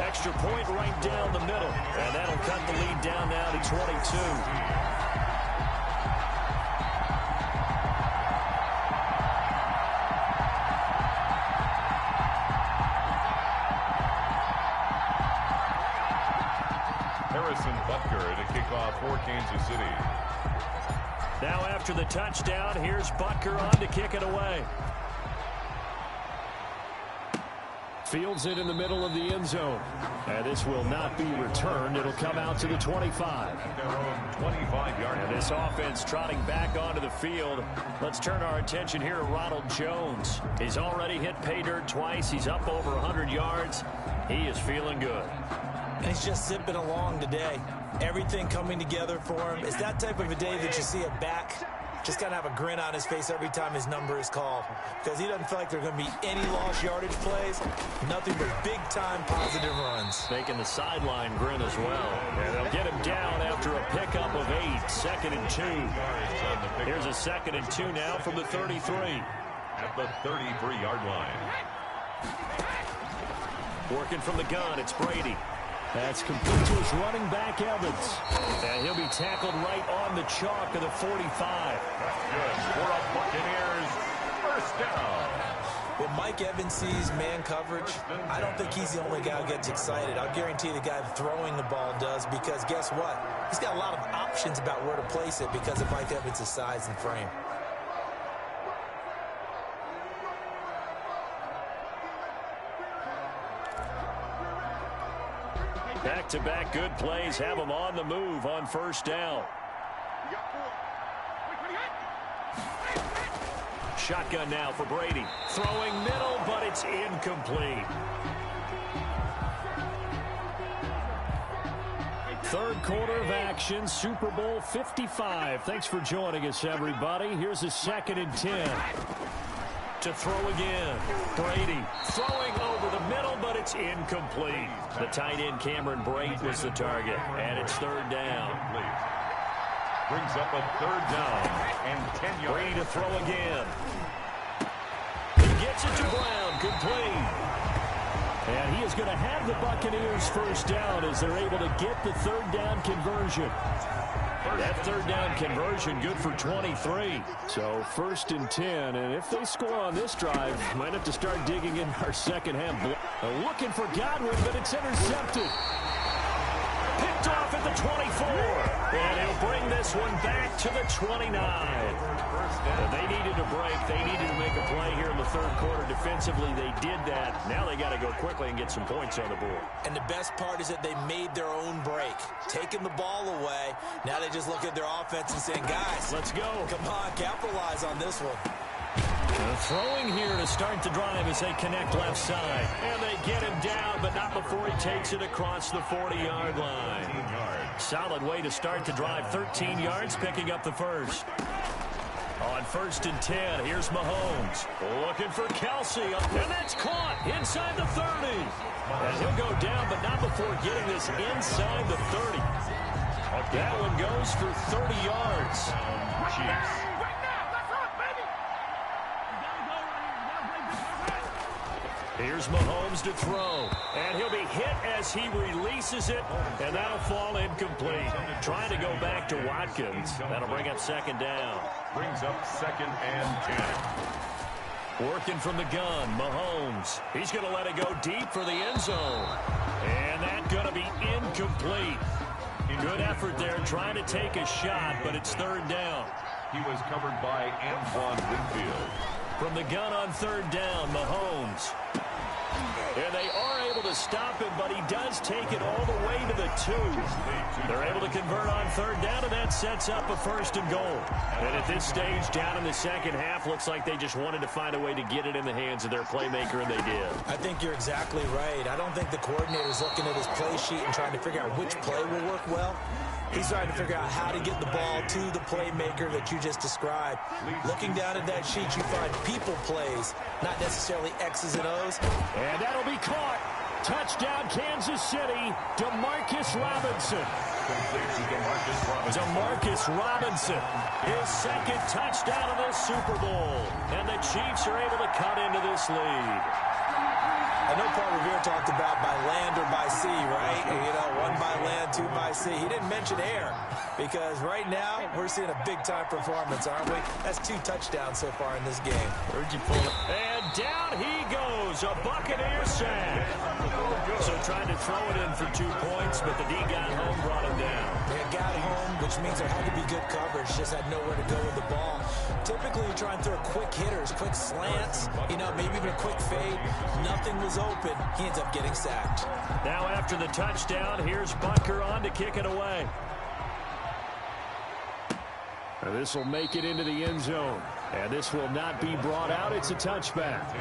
Extra point right down the middle. And that'll cut the lead down now to 22. To kick off for Kansas City. Now after the touchdown, here's Butker on to kick it away. Fields it in the middle of the end zone. And this will not be returned. It'll come out to the 25. Their own 25-yard. And this offense trotting back onto the field. Let's turn our attention here to Ronald Jones. He's already hit pay dirt twice. He's up over 100 yards. He is feeling good. And he's just zipping along today. Everything coming together for him. It's that type of a day that you see a back just kind of have a grin on his face every time his number is called, because he doesn't feel like there are going to be any lost yardage plays. Nothing but big-time positive runs. Making the sideline grin as well. And they'll get him down after a pickup of 8. 2nd and 2. Here's a 2nd and 2 now from the 33. At the 33-yard line. Working from the gun, it's Brady. That's complete to his running back, Evans. And he'll be tackled right on the chalk of the 45. Good for a Buccaneers first down. When Mike Evans sees man coverage, I don't think he's the only guy who gets excited. I'll guarantee the guy throwing the ball does, because guess what? He's got a lot of options about where to place it because of Mike Evans' size and frame. Back-to-back good plays have him on the move on first down. Shotgun now for Brady. Throwing middle, but it's incomplete. Third quarter of action, Super Bowl 55. Thanks for joining us, everybody. Here's a 2nd and 10. To throw again. Brady throwing over the middle, but it's incomplete. The tight end Cameron Brate was the target, and it's 3rd down. Brings up a 3rd down and 10 yards. Brady to throw again. He gets it to Brown, complete. And he is going to have the Buccaneers first down as they're able to get the 3rd down conversion. That 3rd down conversion good for 23. So 1st and 10, and if they score on this drive, might have to start digging in our second half. Looking for Godwin, but it's intercepted. Picked off at the 24. And he'll bring this one back to the 29. They needed a break. They needed to make a play here in the 3rd quarter. Defensively, they did that. Now they got to go quickly and get some points on the board. And the best part is that they made their own break. Taking the ball away. Now they just look at their offense and saying, guys, let's go. Come on, capitalize on this one. Throwing here to start the drive as they connect left side. And they get him down, but not before he takes it across the 40-yard line. Solid way to start the drive. 13 yards, picking up the first. On 1st and 10, here's Mahomes. Looking for Kelsey. And that's caught inside the 30. And he'll go down, but not before getting this inside the 30. That one goes for 30 yards. Chiefs. Here's Mahomes to throw, and he'll be hit as he releases it, and that'll fall incomplete. Trying to go back to Watkins. That'll bring up 2nd down. Brings up 2nd and 10. Working from the gun, Mahomes. He's going to let it go deep for the end zone. And that's going to be incomplete. Good effort there, trying to take a shot, but it's 3rd down. He was covered by Antoine Winfield. From the gun on 3rd down, Mahomes. And they are able to stop him, but he does take it all the way to the 2. They're able to convert on third down, and that sets up a first and goal. And at this stage, down in the second half, looks like they just wanted to find a way to get it in the hands of their playmaker, and they did. I think you're exactly right. I don't think the coordinator's looking at his play sheet and trying to figure out which play will work well. He's trying to figure out how to get the ball to the playmaker that you just described. Looking down at that sheet, you find people plays, not necessarily X's and O's. And that'll be caught. Touchdown, Kansas City, DeMarcus Robinson. DeMarcus Robinson, his second touchdown of the Super Bowl. And the Chiefs are able to cut into this lead. I know Paul Revere talked about by land or by sea, right? You know, one by land, two by sea. He didn't mention air because right now we're seeing a big-time performance, aren't we? That's 2 touchdowns so far in this game. Where'd you pull it? And down he goes, a Buccaneer sack. So trying to throw it in for 2 points, but the D got home, brought him down. They got home, which means there had to be good coverage. Just had nowhere to go with the ball. Typically, you try and throw quick hitters, quick slants, you know, maybe even a quick fade. Nothing was open. He ends up getting sacked. Now after the touchdown, here's Butker on to kick it away. This will make it into the end zone. And this will not be brought out. It's a touchback.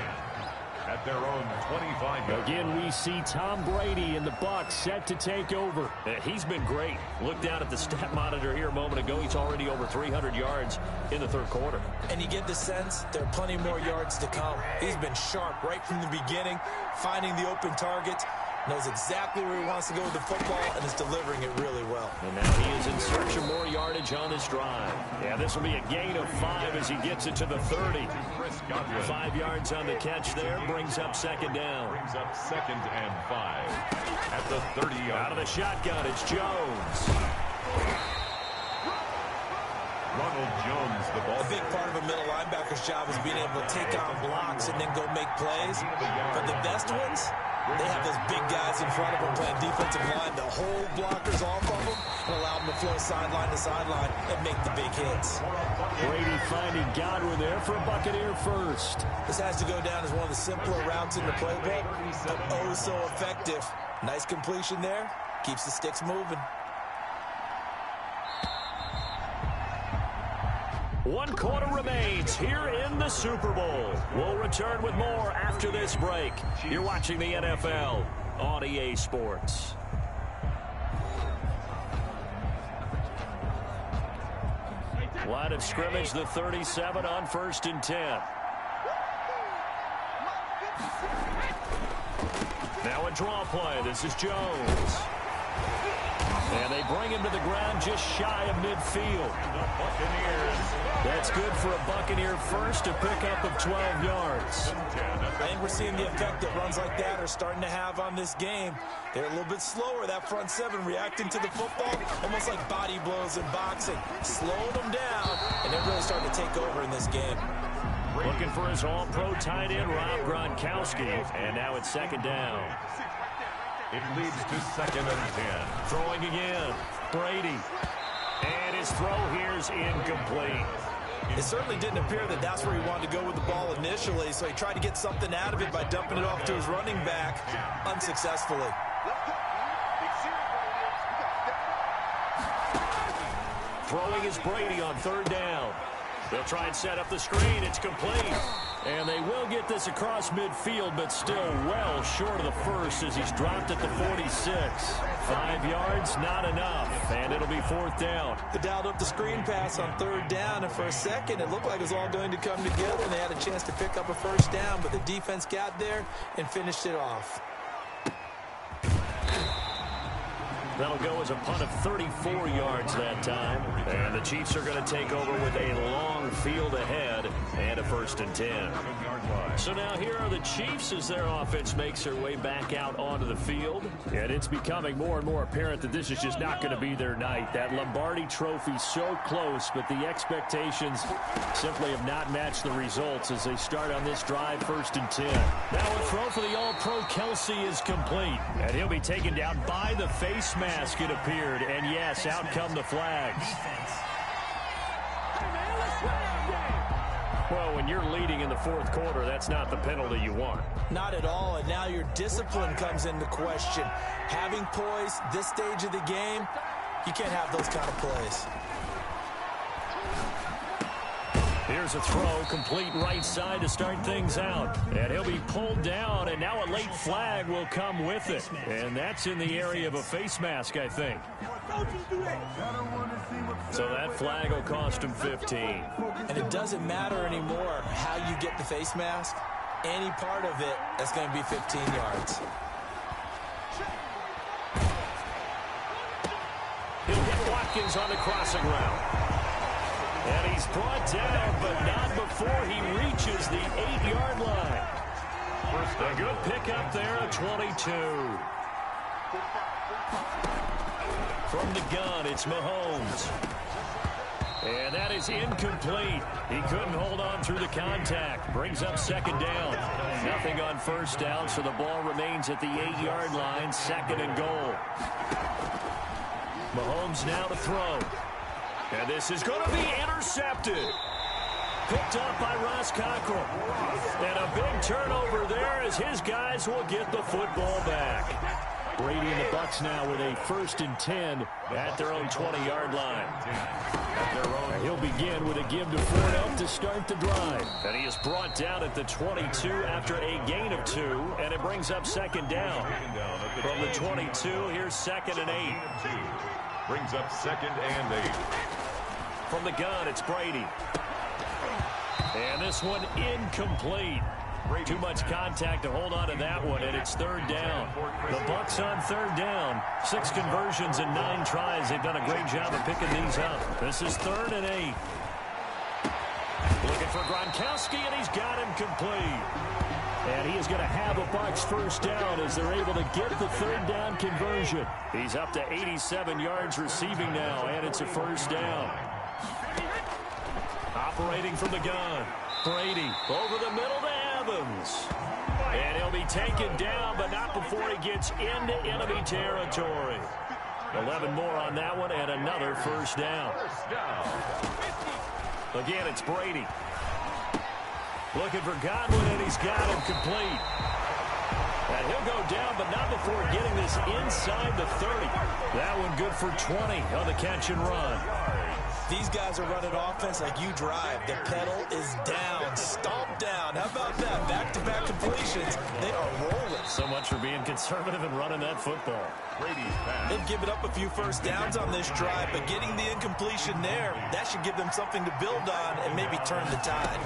At their own 25. Again, we see Tom Brady and the Bucs set to take over. He's been great. Look down at the stat monitor here a moment ago. He's already over 300 yards in the third quarter. And you get the sense there are plenty more yards to come. He's been sharp right from the beginning, finding the open target, knows exactly where he wants to go with the football, and is delivering it really well. And now he is in search of more yardage on this drive. Yeah, this will be a gain of 5 as he gets it to the 30. 5 yards on the catch there, brings up second down. Brings up 2nd and 5. At the 30-yard. Out of the shotgun, it's Jones. Ronald Jones, the ball. A big part of a middle linebacker's job is being able to take on blocks and then go make plays. But the best ones, they have those big guys in front of them playing defensive line to hold blockers off of them and allow them to flow sideline to sideline and make the big hits. Brady finding Godwin there for a Buccaneer first. This has to go down as one of the simpler routes in the playbook, but oh so effective. Nice completion there. Keeps the sticks moving. 1 quarter remains here in the Super Bowl. We'll return with more after this break. You're watching the NFL on EA Sports. Line of scrimmage, the 37 on 1st and 10. Now a draw play. This is Jones. And they bring him to the ground just shy of midfield. That's good for a Buccaneer first, a pickup of 12 yards. I think we're seeing the effect that runs like that are starting to have on this game. They're a little bit slower, that front 7, reacting to the football, almost like body blows in boxing. Slowing them down, and they're really starting to take over in this game. Looking for his all-pro tight end, Rob Gronkowski, and now it's second down. It leads to 2nd and 10. Throwing again, Brady. And his throw here's incomplete. It certainly didn't appear that that's where he wanted to go with the ball initially, so he tried to get something out of it by dumping it off to his running back unsuccessfully. Throwing is Brady on 3rd down. They'll try and set up the screen. It's complete. And they will get this across midfield, but still well short of the first as he's dropped at the 46. 5 yards, not enough, and it'll be 4th down. They dialed up the screen pass on 3rd down, and for a second it looked like it was all going to come together, and they had a chance to pick up a 1st down, but the defense got there and finished it off. That'll go as a punt of 34 yards that time. And the Chiefs are going to take over with a long field ahead and a 1st and 10. So now here are the Chiefs as their offense makes their way back out onto the field. And it's becoming more and more apparent that this is just not going to be their night. That Lombardi trophy so close, but the expectations simply have not matched the results as they start on this drive, 1st and 10. Now a throw for the All-Pro Kelsey is complete. And he'll be taken down by the face mask, it appeared. And yes, out come the flags. Well, know when you're leading in the fourth quarter, that's not the penalty you want. Not at all, and now your discipline comes into question. Having poise this stage of the game, you can't have those kind of plays. Here's a throw, complete right side to start things out. And he'll be pulled down, and now a late flag will come with it. And that's in the area of a face mask, I think. So that flag will cost him 15. And it doesn't matter anymore how you get the face mask. Any part of it, that's going to be 15 yards. He'll hit Watkins on the crossing route. And he's brought down, but not before he reaches the 8-yard line. A good pickup there at 22. From the gun, it's Mahomes. And that is incomplete. He couldn't hold on through the contact. Brings up second down. Nothing on first down, so the ball remains at the 8-yard line, second and goal. Mahomes now to throw. And this is going to be intercepted. Picked up by Ross Cockrell. And a big turnover there as his guys will get the football back. Brady and the Bucs now with a 1st and 10 at their own 20-yard line. And he'll begin with a give to Fournette to start the drive. And he is brought down at the 22 after a gain of 2, and it brings up second down. From the 22, here's 2nd and 8. Brings up 2nd and 8. From the gun, it's Brady. And this one incomplete. Too much contact to hold on to that one, and it's 3rd down. The Bucs on 3rd down. 6 conversions and 9 tries. They've done a great job of picking these up. This is 3rd and 8. Looking for Gronkowski, and he's got him complete. And he is going to have a Bucs 1st down as they're able to get the 3rd down conversion. He's up to 87 yards receiving now, and it's a 1st down. Operating from the gun. Brady over the middle to Evans. And he'll be taken down, but not before he gets into enemy territory. 11 more on that one, and another 1st down. Again, it's Brady. Looking for Godwin, and he's got him complete. And he'll go down, but not before getting this inside the 30. That one good for 20 on the catch and run. These guys are running offense like you drive. The pedal is down, stomped down. How about that? Back-to-back completions. They are rolling. So much for being conservative and running that football. They've given up a few 1st downs on this drive, but getting the incompletion there, that should give them something to build on and maybe turn the tide.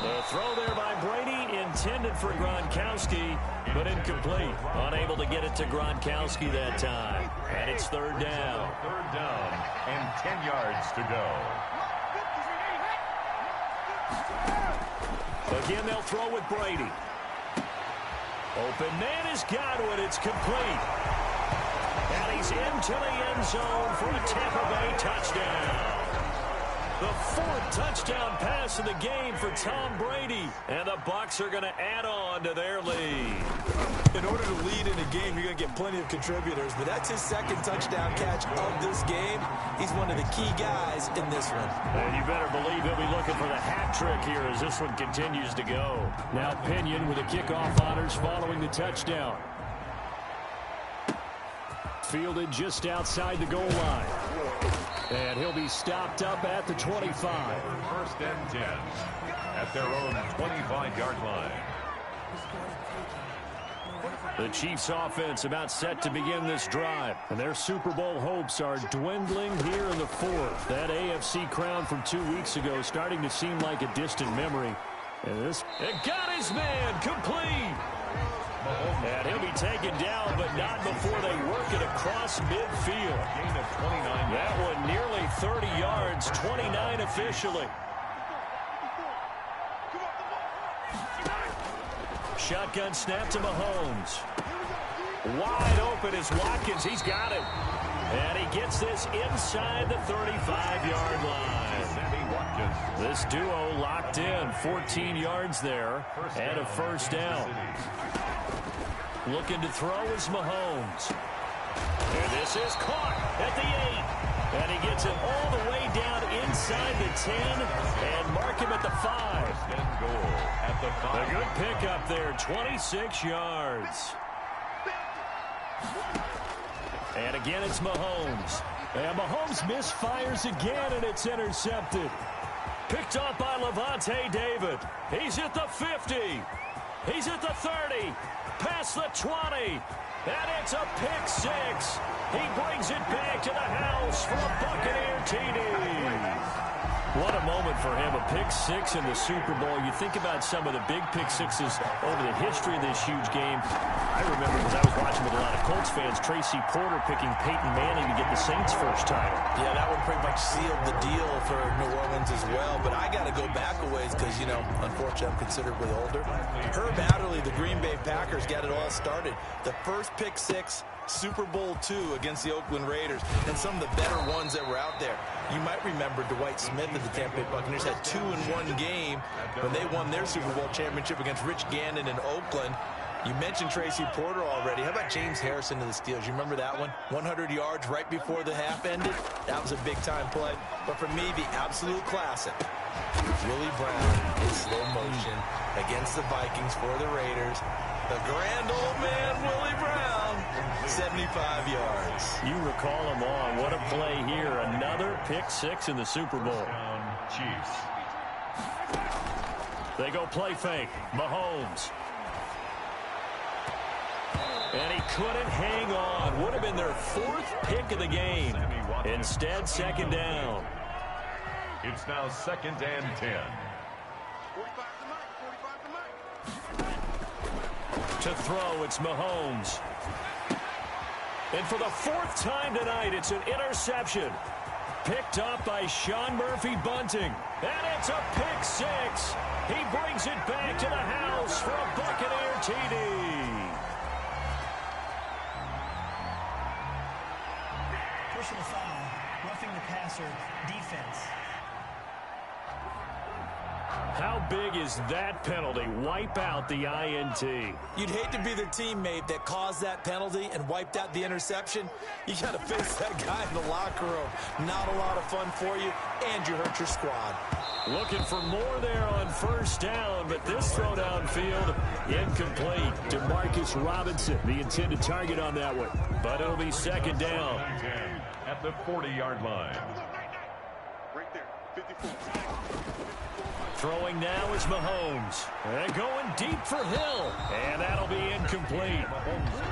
The throw there by Brady, intended for Gronkowski, but incomplete. Unable to get it to Gronkowski that time. And it's 3rd down. 3rd down and 10 yards to go. Again, they'll throw with Brady. Open man is Godwin. It's complete. And he's into the end zone for a Tampa Bay touchdown. The 4th touchdown pass in the game for Tom Brady. And the Bucs are going to add on to their lead. In order to lead in a game, you're going to get plenty of contributors. But that's his 2nd touchdown catch of this game. He's one of the key guys in this one. And you better believe he'll be looking for the hat trick here as this one continues to go. Now Pinion with the kickoff honors following the touchdown. Fielded just outside the goal line. And he'll be stopped up at the 25. 1st and 10 at their own 25-yard line. The Chiefs offense about set to begin this drive. And their Super Bowl hopes are dwindling here in the 4th. That AFC crown from 2 weeks ago starting to seem like a distant memory. And got his man complete. And he'll be taken down, but not before they work it across midfield. Gain of 29. That one nearly 30 yards, 29 officially. Shotgun snap to Mahomes. Wide open is Watkins. He's got it. And he gets this inside the 35-yard line. This duo locked in. 14 yards there and a 1st down. Looking to throw is Mahomes. And this is caught at the 8. And he gets it all the way down inside the 10 and mark him at the 5. And goal at the 5. A good pickup there, 26 yards. And again, it's Mahomes. And Mahomes misfires again, and it's intercepted. Picked off by Levante David. He's at the 50. He's at the 30. Past the 20. And it's a pick 6. He brings it back to the house for a Buccaneer TD. What a moment for him, a pick 6 in the Super Bowl. You think about some of the big pick 6s over the history of this huge game. I remember, because I was watching with a lot of Colts fans, Tracy Porter picking Peyton Manning to get the Saints' first title. Yeah, that one pretty much sealed the deal for New Orleans as well. But I got to go back a ways because, you know, unfortunately I'm considerably older. Herb Adderley, the Green Bay Packers, got it all started. The first pick 6, Super Bowl II against the Oakland Raiders, and some of the better ones that were out there. You might remember Dwight Smith of the Tampa Bay Buccaneers had 2 in one game when they won their Super Bowl championship against Rich Gannon in Oakland. You mentioned Tracy Porter already. How about James Harrison of the Steelers? You remember that one? 100 yards right before the half ended. That was a big-time play. But for me, the absolute classic, Willie Brown in slow motion against the Vikings for the Raiders. The grand old man, Willie Brown, 75 yards. You recall them all. What a play here. Another pick 6 in the Super Bowl. Chiefs. They go play fake. Mahomes. And he couldn't hang on. Would have been their 4th pick of the game. Instead, second down. It's now 2nd and 10. To throw, it's Mahomes. And for the 4th time tonight, it's an interception. Picked up by Sean Murphy Bunting. And it's a pick 6. He brings it back to the house for a Buccaneer TD. Personal foul, roughing the passer, defense. How big is that penalty? Wipe out the INT. You'd hate to be the teammate that caused that penalty and wiped out the interception. You got to face that guy in the locker room. Not a lot of fun for you, and you hurt your squad. Looking for more there on first down, but this throw downfield incomplete. DeMarcus Robinson, the intended target on that one. But it'll be second down. At the 40-yard line. Right there, 54. Throwing now is Mahomes. And going deep for Hill. And that'll be incomplete.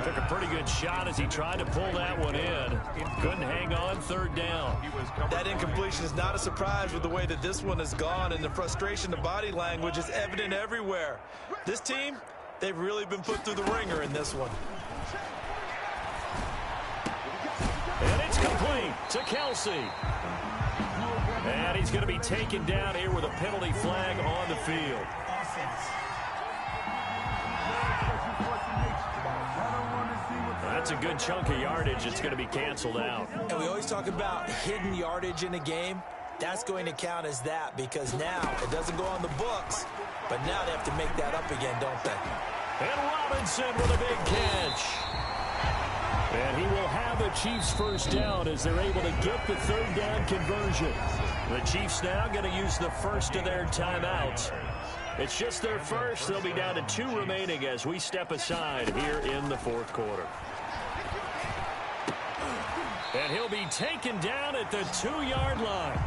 Took a pretty good shot as he tried to pull that one in. Couldn't hang on, third down. That incompletion is not a surprise with the way that this one has gone, and the frustration, the body language is evident everywhere. This team, they've really been put through the ringer in this one. And it's complete to Kelsey. And he's going to be taken down here with a penalty flag on the field. That's a good chunk of yardage. It's going to be canceled out. And we always talk about hidden yardage in a game. That's going to count as that because now it doesn't go on the books, but now they have to make that up again, don't they? And Robinson with a big catch. And he will have the Chiefs first down as they're able to get the third down conversion. The Chiefs now going to use the first of their timeouts. It's just their first. They'll be down to 2 remaining as we step aside here in the fourth quarter. And he'll be taken down at the 2-yard line.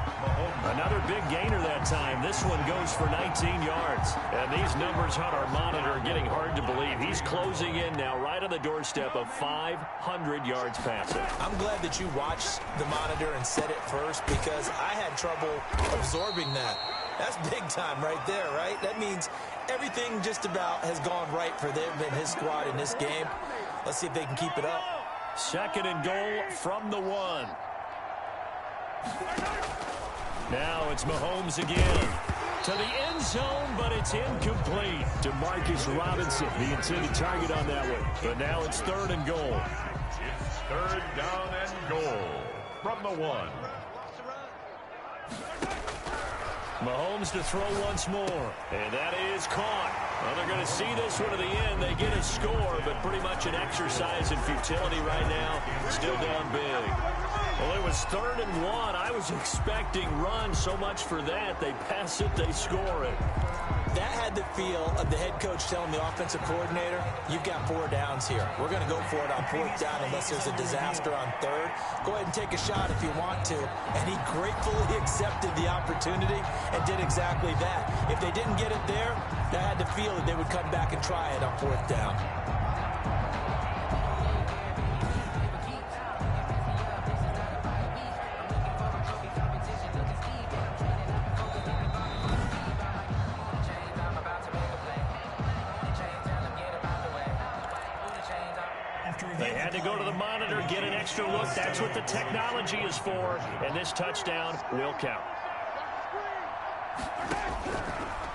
Another big gainer that time. This one goes for 19 yards. And these numbers on our monitor are getting hard to believe. He's closing in now right on the doorstep of 500 yards passing. I'm glad that you watched the monitor and said it first because I had trouble absorbing that. That's big time right there, right? That means everything just about has gone right for them and his squad in this game. Let's see if they can keep it up. Second and goal from the 1. Now it's Mahomes again. To the end zone, but it's incomplete. DeMarcus Robinson, the intended target on that one. But now it's third and goal. It's third down and goal from the 1. Mahomes to throw once more. And that is caught. Well, they're going to see this one to the end. They get a score, but pretty much an exercise in futility right now. Still down big. Well, it was 3rd and 1. I was expecting runs. So much for that. They pass it, they score it. That had the feel of the head coach telling the offensive coordinator, you've got 4 downs here. We're going to go for it on 4th down unless there's a disaster on 3rd. Go ahead and take a shot if you want to. And he gratefully accepted the opportunity and did exactly that. If they didn't get it there, that had the feel that they would come back and try it on 4th down. They had to go to the monitor, get an extra look. That's what the technology is for. And this touchdown will count.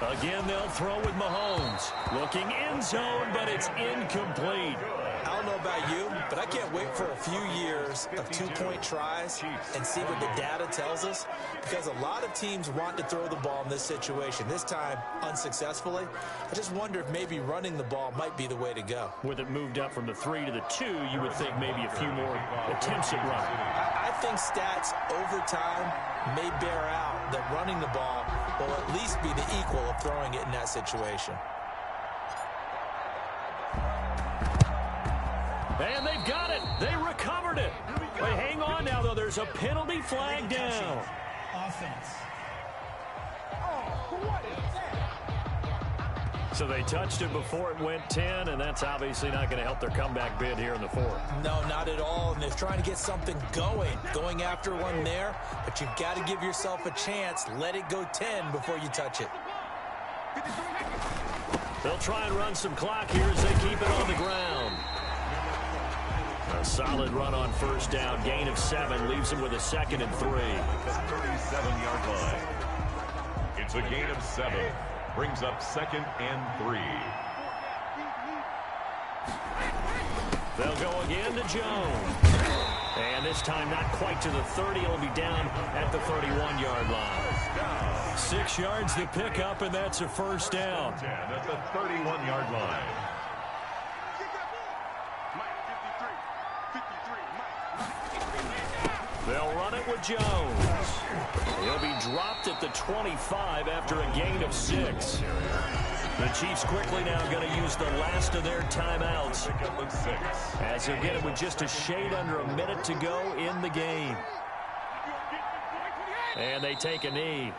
Again, they'll throw with Mahomes. Looking end zone, but it's incomplete. I don't know about you, but I can't wait for a few years of 2-point tries and see what the data tells us, because a lot of teams want to throw the ball in this situation. This time, unsuccessfully. I just wonder if maybe running the ball might be the way to go. With it moved up from the 3 to the 2, you would think maybe a few more attempts at running. I think stats over time may bear out that running the ball will at least be the equal of throwing it in that situation. And they've got it. They recovered it. But hang on now, though. There's a penalty flag down. Offense. So they touched it before it went 10, and that's obviously not going to help their comeback bid here in the 4th. No, not at all. And they're trying to get something going after one there. But you've got to give yourself a chance. Let it go 10 before you touch it. They'll try and run some clock here as they keep it on the ground. A solid run on 1st down. Gain of 7 leaves them with a 2nd and 3. At the 37-yard line. It's a gain of 7. Brings up 2nd and 3. They'll go again to Jones. And this time not quite to the 30. It'll be down at the 31-yard line. 6 yards to pick up, and that's a 1st down. At the 31-yard line. They'll run it with Jones. He'll be dropped at the 25 after a gain of 6. The Chiefs quickly now going to use the last of their timeouts, as he'll get it with just a shade under a minute to go in the game. And they take a knee.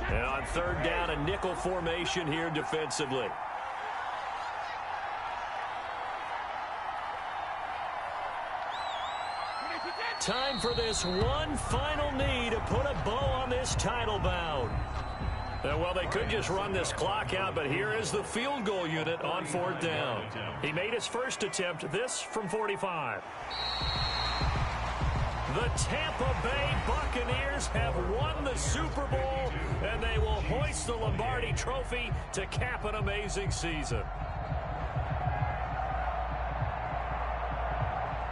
And on 3rd down, a nickel formation here defensively. Time for this one final knee to put a bow on this title bout. Well, they could just run this clock out, but here is the field goal unit on 4th down. He made his first attempt, this from 45. The Tampa Bay Buccaneers have won the Super Bowl, and they will hoist the Lombardi Trophy to cap an amazing season.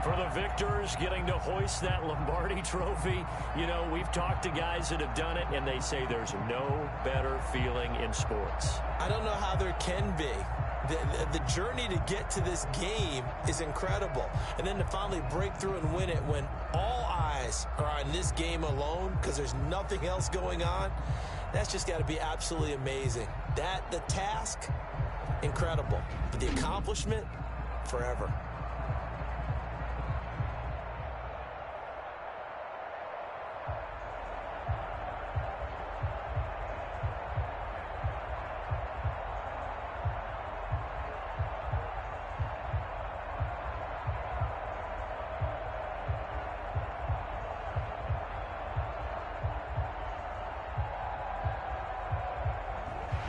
For the victors, getting to hoist that Lombardi Trophy, you know, we've talked to guys that have done it, and they say there's no better feeling in sports. I don't know how there can be. The journey to get to this game is incredible. And then to finally break through and win it when all eyes are on this game alone because there's nothing else going on, that's just got to be absolutely amazing. The task, incredible. But the accomplishment, forever.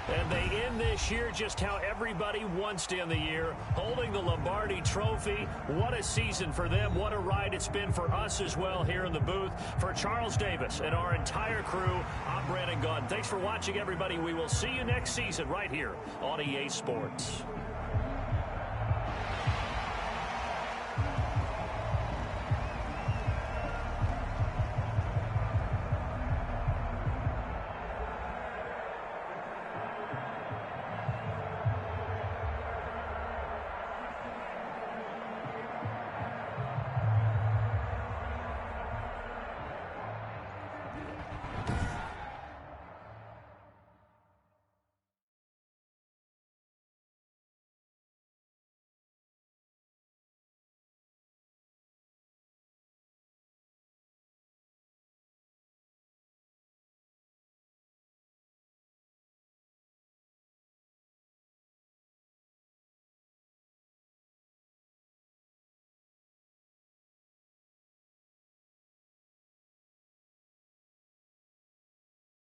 And they end this year just how everybody wants to end the year, holding the Lombardi Trophy. What a season for them. What a ride it's been for us as well here in the booth. For Charles Davis and our entire crew, I'm Brandon Gunn. Thanks for watching, everybody. We will see you next season right here on EA Sports.